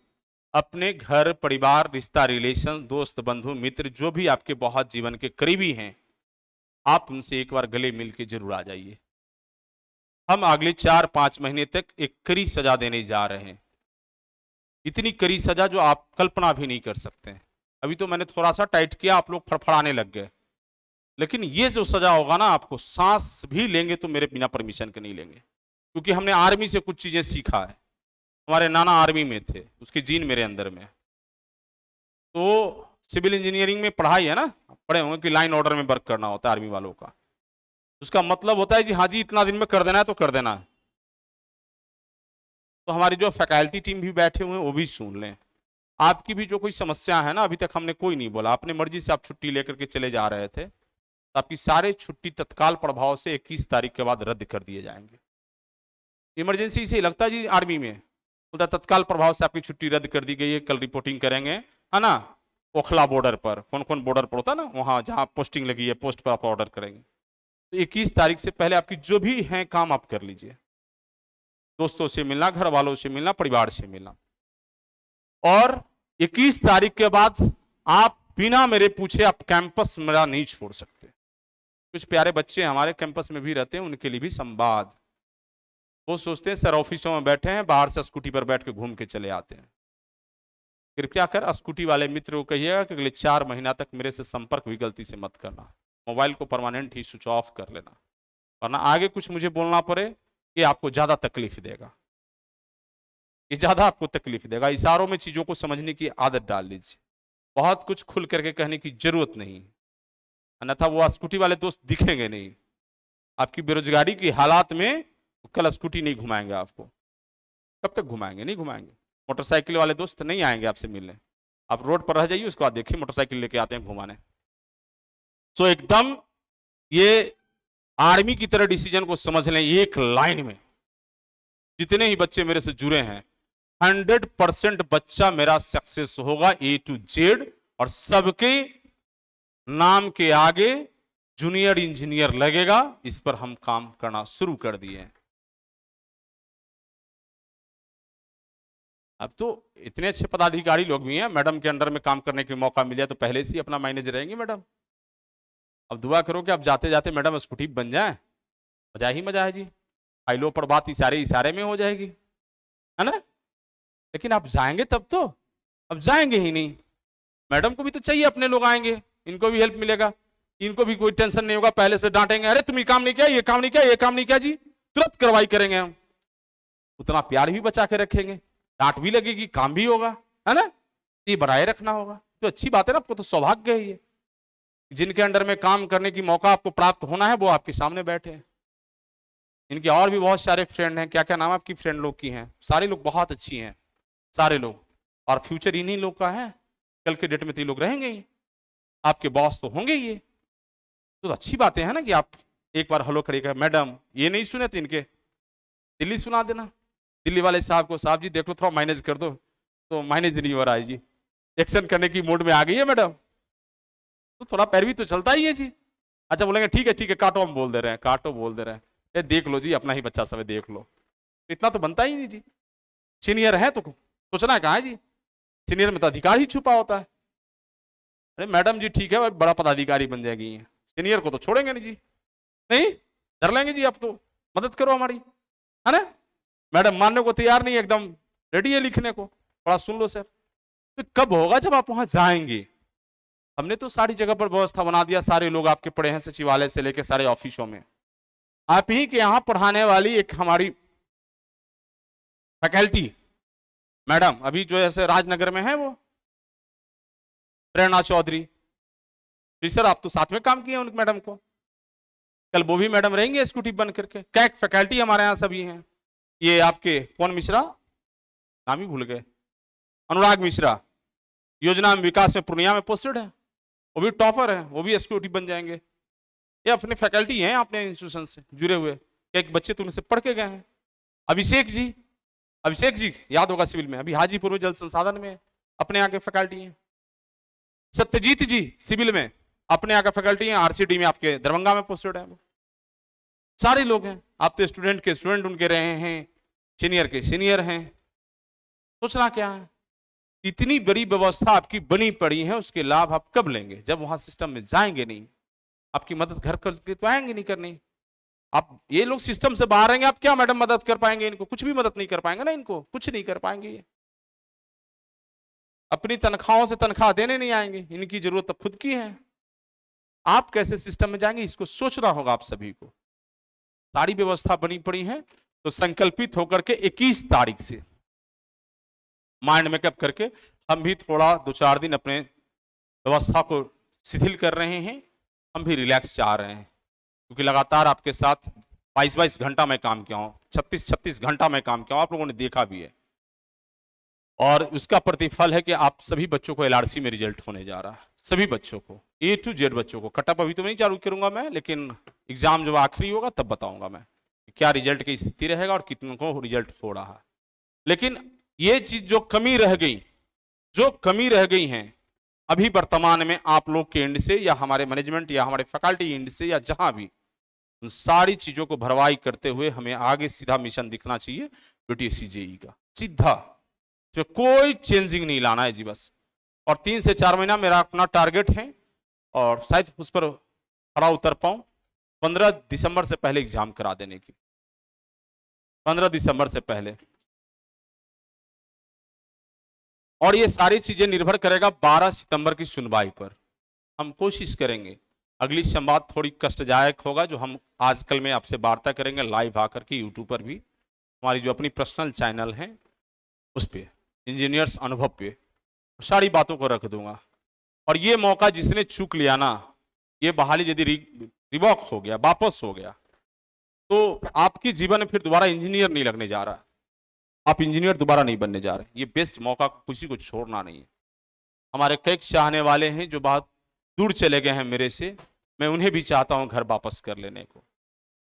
अपने घर परिवार रिश्ता रिलेशन दोस्त बंधु मित्र जो भी आपके बहुत जीवन के करीबी हैं, आप उनसे एक बार गले मिल के जरूर आ जाइए। हम अगले 4-5 महीने तक एक कड़ी सजा देने जा रहे हैं, इतनी कड़ी सजा जो आप कल्पना भी नहीं कर सकते हैं। अभी तो मैंने थोड़ा सा टाइट किया, आप लोग फड़फड़ाने लग गए, लेकिन ये जो सजा होगा ना, आपको सांस भी लेंगे तो मेरे बिना परमिशन के नहीं लेंगे, क्योंकि हमने आर्मी से कुछ चीजें सीखा है। हमारे नाना आर्मी में थे, उसकी जीन मेरे अंदर में। तो सिविल इंजीनियरिंग में पढ़ाई है ना, पढ़े होंगे कि लाइन ऑर्डर में वर्क करना होता है आर्मी वालों का। उसका मतलब होता है जी हाँ जी इतना दिन में कर देना है तो कर देना है। तो हमारी जो फैकल्टी टीम भी बैठे हुए हैं वो भी सुन लें, आपकी भी जो कोई समस्या है ना, अभी तक हमने कोई नहीं बोला, अपने मर्जी से आप छुट्टी लेकर के चले जा रहे थे, तो आपकी सारे छुट्टी तत्काल प्रभाव से 21 तारीख के बाद रद्द कर दिए जाएंगे। इमरजेंसी से लगता है जी आर्मी में, बोलता तत्काल प्रभाव से आपकी छुट्टी रद्द कर दी गई है, कल रिपोर्टिंग करेंगे, है ना, ओखला बॉर्डर पर, कौन कौन बॉर्डर पर होता है ना, वहां जहां पोस्टिंग लगी है, पोस्ट पर आप ऑर्डर करेंगे। तो 21 तारीख से पहले आपकी जो भी है काम आप कर लीजिए, दोस्तों से मिलना, घर वालों से मिलना, परिवार से मिलना। और 21 तारीख के बाद आप बिना मेरे पूछे आप कैंपस मेरा नहीं छोड़ सकते। कुछ प्यारे बच्चे हमारे कैंपस में भी रहते हैं, उनके लिए भी संवाद। वो सोचते हैं सर ऑफिसों में बैठे हैं, बाहर से स्कूटी पर बैठ के घूम के चले आते हैं। कृपया कर स्कूटी वाले मित्र को कहिएगा कि अगले 4 महीना तक मेरे से संपर्क भी गलती से मत करना, मोबाइल को परमानेंट ही स्विच ऑफ कर लेना, वरना आगे कुछ मुझे बोलना पड़े ये आपको ज्यादा तकलीफ देगा, ये ज्यादा आपको तकलीफ देगा। इशारों में चीजों को समझने की आदत डाल लीजिए, बहुत कुछ खुल करके कहने की जरूरत नहीं है, अन्यथा वो स्कूटी वाले दोस्त दिखेंगे नहीं। आपकी बेरोजगारी की हालात में कल स्कूटी नहीं घुमाएंगे आपको, कब तक घुमाएंगे, नहीं घुमाएंगे। मोटरसाइकिल वाले दोस्त नहीं आएंगे आपसे मिलने, आप रोड पर रह जाइए, उसके बाद देखिए मोटरसाइकिल लेके आते हैं घुमाने। सो एकदम ये आर्मी की तरह डिसीजन को समझ लें, एक लाइन में जितने ही बच्चे मेरे से जुड़े हैं 100% बच्चा मेरा सक्सेस होगा A to Z, और सबके नाम के आगे जूनियर इंजीनियर लगेगा। इस पर हम काम करना शुरू कर दिए हैं। अब तो इतने अच्छे पदाधिकारी लोग भी हैं, मैडम के अंडर में काम करने के मौका मिले तो पहले से ही अपना मैनेजर रहेंगी मैडम। अब दुआ करो कि आप जाते जाते मैडम स्कूटी बन जाए, मजा ही मजा है जी। फाइलों पर बात इशारे इशारे में हो जाएगी, है ना। लेकिन आप जाएंगे तब तो, अब जाएंगे ही नहीं। मैडम को भी तो चाहिए अपने लोग आएंगे, इनको भी हेल्प मिलेगा, इनको भी कोई टेंशन नहीं होगा। पहले से डांटेंगे, अरे तुम ये काम नहीं किया, ये काम नहीं किया, ये काम नहीं किया जी, तुरंत कार्रवाई करेंगे हम। उतना प्यार भी बचा के रखेंगे, डांट भी लगेगी, काम भी होगा, है ना। ये बनाए रखना होगा तो अच्छी बात है ना। आपको तो सौभाग्य है ये, जिनके अंडर में काम करने की मौका आपको प्राप्त होना है वो आपके सामने बैठे हैं। इनके और भी बहुत सारे फ्रेंड हैं, क्या क्या नाम आपकी फ्रेंड लोग की हैं, सारे लोग बहुत अच्छी हैं सारे लोग, और फ्यूचर इन्हीं लोग का है। कल के डेट में तो ये लोग रहेंगे ही, आपके बॉस तो होंगे ही। ये तो अच्छी बातें हैं ना कि आप एक बार हेलो करिएगा, मैडम ये नहीं सुने तो इनके दिल्ली सुना देना, दिल्ली वाले साहब को, साहब जी देखो थोड़ा मैनेज कर दो, तो मैनेज नहीं हो रहा है जी, एक्शन करने की मूड में आ गई है मैडम, तो थोड़ा पैर भी तो चलता ही है जी। अच्छा बोलेंगे ठीक है काटो, हम बोल दे रहे हैं, काटो बोल दे रहे हैं, ये देख लो जी अपना ही बच्चा सब देख लो, इतना तो बनता ही नहीं जी। सीनियर है तो सोचना कहाँ है जी, सीनियर में तो अधिकार ही छुपा होता है। अरे मैडम जी ठीक है, बड़ा पदाधिकारी बन जाएगी, सीनियर को तो छोड़ेंगे नहीं जी, नहीं डर लेंगे जी, आप तो मदद करो हमारी, है ना। मैडम मानने को तैयार नहीं, एकदम रेडी है लिखने को, थोड़ा सुन लो सर। तो कब होगा, जब आप वहां जाएंगे। हमने तो सारी जगह पर व्यवस्था बना दिया, सारे लोग आपके पड़े हैं, सचिवालय से लेकर सारे ऑफिसों में। आप ही के यहां पढ़ाने वाली एक हमारी फैकल्टी मैडम अभी जो ऐसे राजनगर में है, वो प्रेरणा चौधरी जी, सर आप तो साथ में काम किए उन मैडम को, कल वो भी मैडम रहेंगे स्कूटी बन करके। कैक फैकल्टी हमारे यहाँ सभी हैं। ये आपके कौन मिश्रा, नाम ही भूल गए, अनुराग मिश्रा, योजना में विकास में पूर्णिया में पोस्टेड है, वो भी टॉपर है, वो भी स्कूटी बन जाएंगे। ये अपने फैकल्टी हैं, अपने इंस्टीट्यूशन से जुड़े हुए, एक बच्चे तो उनसे पढ़ के गए हैं। अभिषेक जी याद होगा, सिविल में, अभी हाजीपुर में जल संसाधन में अपने यहाँ के फैकल्टी हैं। सत्यजीत जी सिविल में अपने यहाँ का फैकल्टी है, आरसीडी में आपके दरभंगा में पोस्टेड है। सारे लोग हैं, आप तो स्टूडेंट के स्टूडेंट उनके रहे हैं, सीनियर के सीनियर हैं। सोचना क्या है, इतनी बड़ी व्यवस्था आपकी बनी पड़ी है, उसके लाभ आप कब लेंगे, जब वहां सिस्टम में जाएंगे नहीं। आपकी मदद घर करके तो आएंगे नहीं करनी, आप ये लोग सिस्टम से बाहर रहेंगे, आप क्या मैडम मदद कर पाएंगे इनको, कुछ भी मदद नहीं कर पाएंगे ना, इनको कुछ नहीं कर पाएंगे। ये अपनी तनख्वाहों से तनख्वाह देने नहीं आएंगे, इनकी जरूरत तो खुद की है। आप कैसे सिस्टम में जाएंगे, इसको सोचना होगा आप सभी को। सारी व्यवस्था बनी पड़ी है, तो संकल्पित होकर के 21 तारीख से माइंड मेकअप करके हम भी थोड़ा 2-4 दिन अपने व्यवस्था को शिथिल कर रहे हैं, हम भी रिलैक्स चाह रहे हैं, क्योंकि लगातार आपके साथ 22-22 घंटा मैं काम किया हूँ, 36-36 घंटा मैं काम किया हूँ, आप लोगों ने देखा भी है। और उसका प्रतिफल है कि आप सभी बच्चों को एलआरसी में रिजल्ट होने जा रहा है, सभी बच्चों को A to Z बच्चों को। कटअप अभी तो नहीं चालू करूंगा मैं, लेकिन एग्जाम जब आखिरी होगा तब बताऊंगा मैं क्या रिजल्ट की स्थिति रहेगा और कितनों को रिजल्ट हो रहा है। लेकिन ये चीज जो कमी रह गई हैं, अभी वर्तमान में आप लोग के एंड से या हमारे मैनेजमेंट या हमारे फैकल्टी एंड से या जहां भी, उन सारी चीजों को भरवाई करते हुए हमें आगे सीधा मिशन दिखना चाहिए यूटीएससी जेई का, सीधा, तो कोई चेंजिंग नहीं लाना है जी बस। और 3 से 4 महीना मेरा अपना टारगेट है और शायद उस पर खरा उतर पाऊं, 15 दिसंबर से पहले एग्जाम करा देने की, 15 दिसंबर से पहले। और ये सारी चीजें निर्भर करेगा 12 सितंबर की सुनवाई पर। हम कोशिश करेंगे, अगली संवाद थोड़ी कष्टदायक होगा, जो हम आजकल में आपसे वार्ता करेंगे लाइव आकर के यूट्यूब पर भी, हमारी जो अपनी पर्सनल चैनल है उस पर, इंजीनियर्स अनुभव पे सारी बातों को रख दूंगा। और ये मौका जिसने चूक लिया ना, ये बहाली यदि रिवॉक हो गया, वापस हो गया, तो आपकी जीवन में फिर दोबारा इंजीनियर नहीं लगने जा रहा, आप इंजीनियर दोबारा नहीं बनने जा रहे। ये बेस्ट मौका किसी को छोड़ना नहीं है। हमारे कई चाहने वाले हैं जो बहुत दूर चले गए हैं मेरे से, मैं उन्हें भी चाहता हूं घर वापस कर लेने को।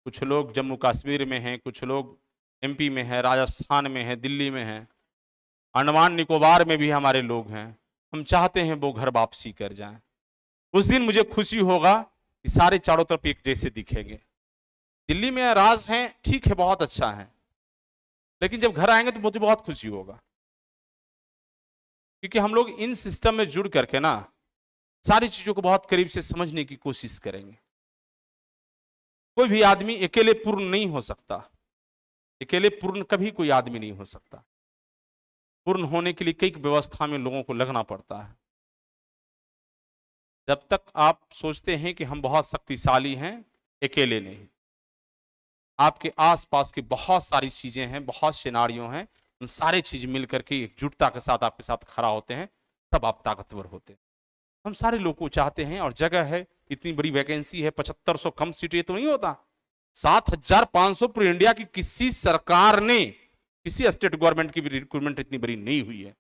कुछ लोग जम्मू कश्मीर में हैं, कुछ लोग एमपी में हैं, राजस्थान में हैं, दिल्ली में हैं, अंडमान निकोबार में भी हमारे लोग हैं। हम चाहते हैं वो घर वापसी कर जाएं। उस दिन मुझे खुशी होगा कि सारे चारों तरफ एक जैसे दिखेंगे। दिल्ली में राज हैं, ठीक है, बहुत अच्छा है, लेकिन जब घर आएंगे तो मुझे बहुत खुशी होगा, क्योंकि हम लोग इन सिस्टम में जुड़ करके ना सारी चीजों को बहुत करीब से समझने की कोशिश करेंगे। कोई भी आदमी अकेले पूर्ण नहीं हो सकता, अकेले पूर्ण कभी कोई आदमी नहीं हो सकता। पूर्ण होने के लिए कई व्यवस्था में लोगों को लगना पड़ता है। जब तक आप सोचते हैं कि हम बहुत शक्तिशाली हैं, अकेले नहीं, आपके आसपास की बहुत सारी चीजें हैं, बहुत सिनारियों हैं, उन सारे चीज मिलकर के एकजुटता के साथ आपके साथ खड़ा होते हैं, तब आप ताकतवर होते हैं। हम सारे लोग को चाहते हैं, और जगह है, इतनी बड़ी वैकेंसी है, 7500 कम सीटें तो नहीं होता, 7500 पूरी इंडिया की किसी सरकार ने, किसी स्टेट गवर्नमेंट की भी रिक्रूटमेंट इतनी बड़ी नहीं हुई है।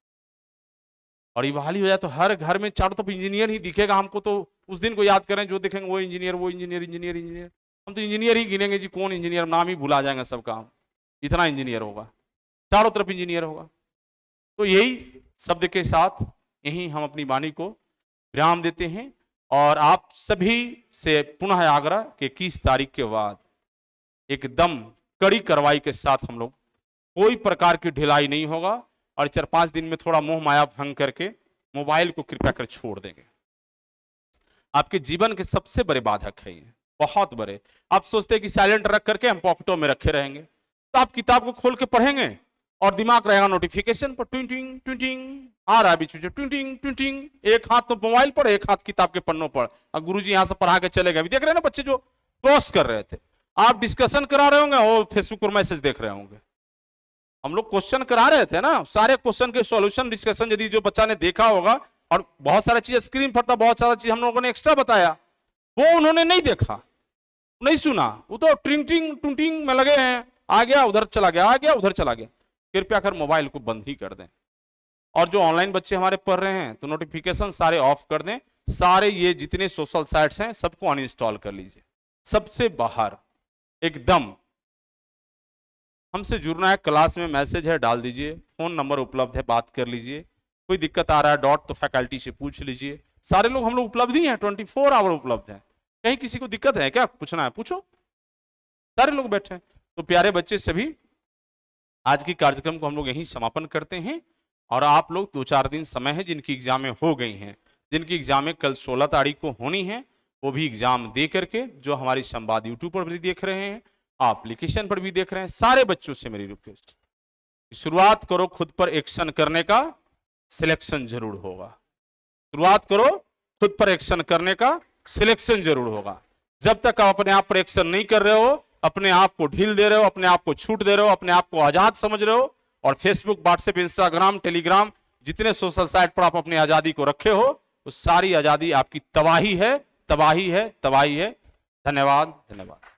और ये बहाली हो जाए तो हर घर में चारों तरफ इंजीनियर ही दिखेगा। हमको तो उस दिन को याद करें, जो देखेंगे वो इंजीनियर, वो इंजीनियर, इंजीनियर, इंजीनियर। हम तो इंजीनियर ही गिनेंगे जी, कौन इंजीनियर, नाम ही भुला जाएंगे सबका, हम इतना इंजीनियर होगा, चारों तरफ इंजीनियर होगा। तो यही शब्द के साथ यही हम अपनी वाणी को विराम देते हैं, और आप सभी से पुनः आग्रह कि 21 तारीख के बाद एकदम कड़ी कार्रवाई के साथ हम लोग, कोई प्रकार की ढिलाई नहीं होगा, और 4-5 दिन में थोड़ा मोह माया भंग करके मोबाइल को कृपया कर छोड़ देंगे। आपके जीवन के सबसे बड़े बाधक है ये, बहुत बड़े। आप सोचते हैं कि साइलेंट रख करके हम पॉकेटों में रखे रहेंगे, तो आप किताब को खोल के पढ़ेंगे और दिमाग रहेगा नोटिफिकेशन पर, ट्विंटिंग ट्विंटिंग आ रहा है बीच में, ट्विंटिंग ट्विंटिंग, एक हाथ तो मोबाइल पर, एक हाथ किताब के पन्नों पर। अब गुरुजी यहां से पढ़ा के चले गए, अभी देख रहे हैं ना बच्चे जो क्रॉस कर रहे थे, आप डिस्कशन करा रहे होंगे और फेसबुक पर मैसेज देख रहे होंगे। हम लोग क्वेश्चन करा रहे थे ना, सारे क्वेश्चन के सॉल्यूशन डिस्कशन यदि जो बच्चा ने देखा होगा, और बहुत सारा चीज स्क्रीन पर था, बहुत सारा चीज हम लोगों ने एक्स्ट्रा बताया, वो उन्होंने नहीं देखा, नहीं सुना, वो तो ट्रिंटिंग टूटिंग में लगे हैं, आ गया उधर चला गया, आ गया उधर चला गया। कृपया कर मोबाइल को बंद ही कर दें। और जो ऑनलाइन बच्चे हमारे पढ़ रहे हैं, तो नोटिफिकेशन सारे ऑफ कर दें, सारे ये जितने सोशल साइट्स हैं सबको अनइंस्टॉल कर लीजिए, सबसे बाहर एकदम। हमसे जुड़ना है, क्लास में मैसेज है डाल दीजिए, फोन नंबर उपलब्ध है, बात कर लीजिए। कोई दिक्कत आ रहा है डॉट, तो फैकल्टी से पूछ लीजिए। सारे लोग हम लोग उपलब्ध ही हैं, 24 आवर उपलब्ध हैं। कहीं किसी को दिक्कत है क्या, पूछना है पूछो, सारे लोग बैठे हैं। तो प्यारे बच्चे सभी, आज की कार्यक्रम को हम लोग यहीं समापन करते हैं, और आप लोग 2-4 दिन समय है, जिनकी एग्जामें हो गई हैं, जिनकी एग्जामें कल 16 तारीख को होनी है, वो भी एग्जाम दे करके, जो हमारी संवाद यूट्यूब पर भी देख रहे हैं, एप्लीकेशन पर भी देख रहे हैं, सारे बच्चों से मेरी रिक्वेस्ट, शुरुआत करो खुद पर एक्शन करने का, सिलेक्शन जरूर होगा। शुरुआत करो खुद पर एक्शन करने का, सिलेक्शन जरूर होगा। जब तक आप अपने आप पर एक्शन नहीं कर रहे हो, अपने आप को ढील दे रहे हो, अपने आप को छूट दे रहे हो, अपने आप को आजाद समझ रहे हो, और फेसबुक, व्हाट्सएप, इंस्टाग्राम, टेलीग्राम, जितने सोशल साइट पर आप अपनी आजादी को रखे हो, वो सारी आजादी आपकी तबाही है, तबाही है, तबाही है। धन्यवाद, धन्यवाद।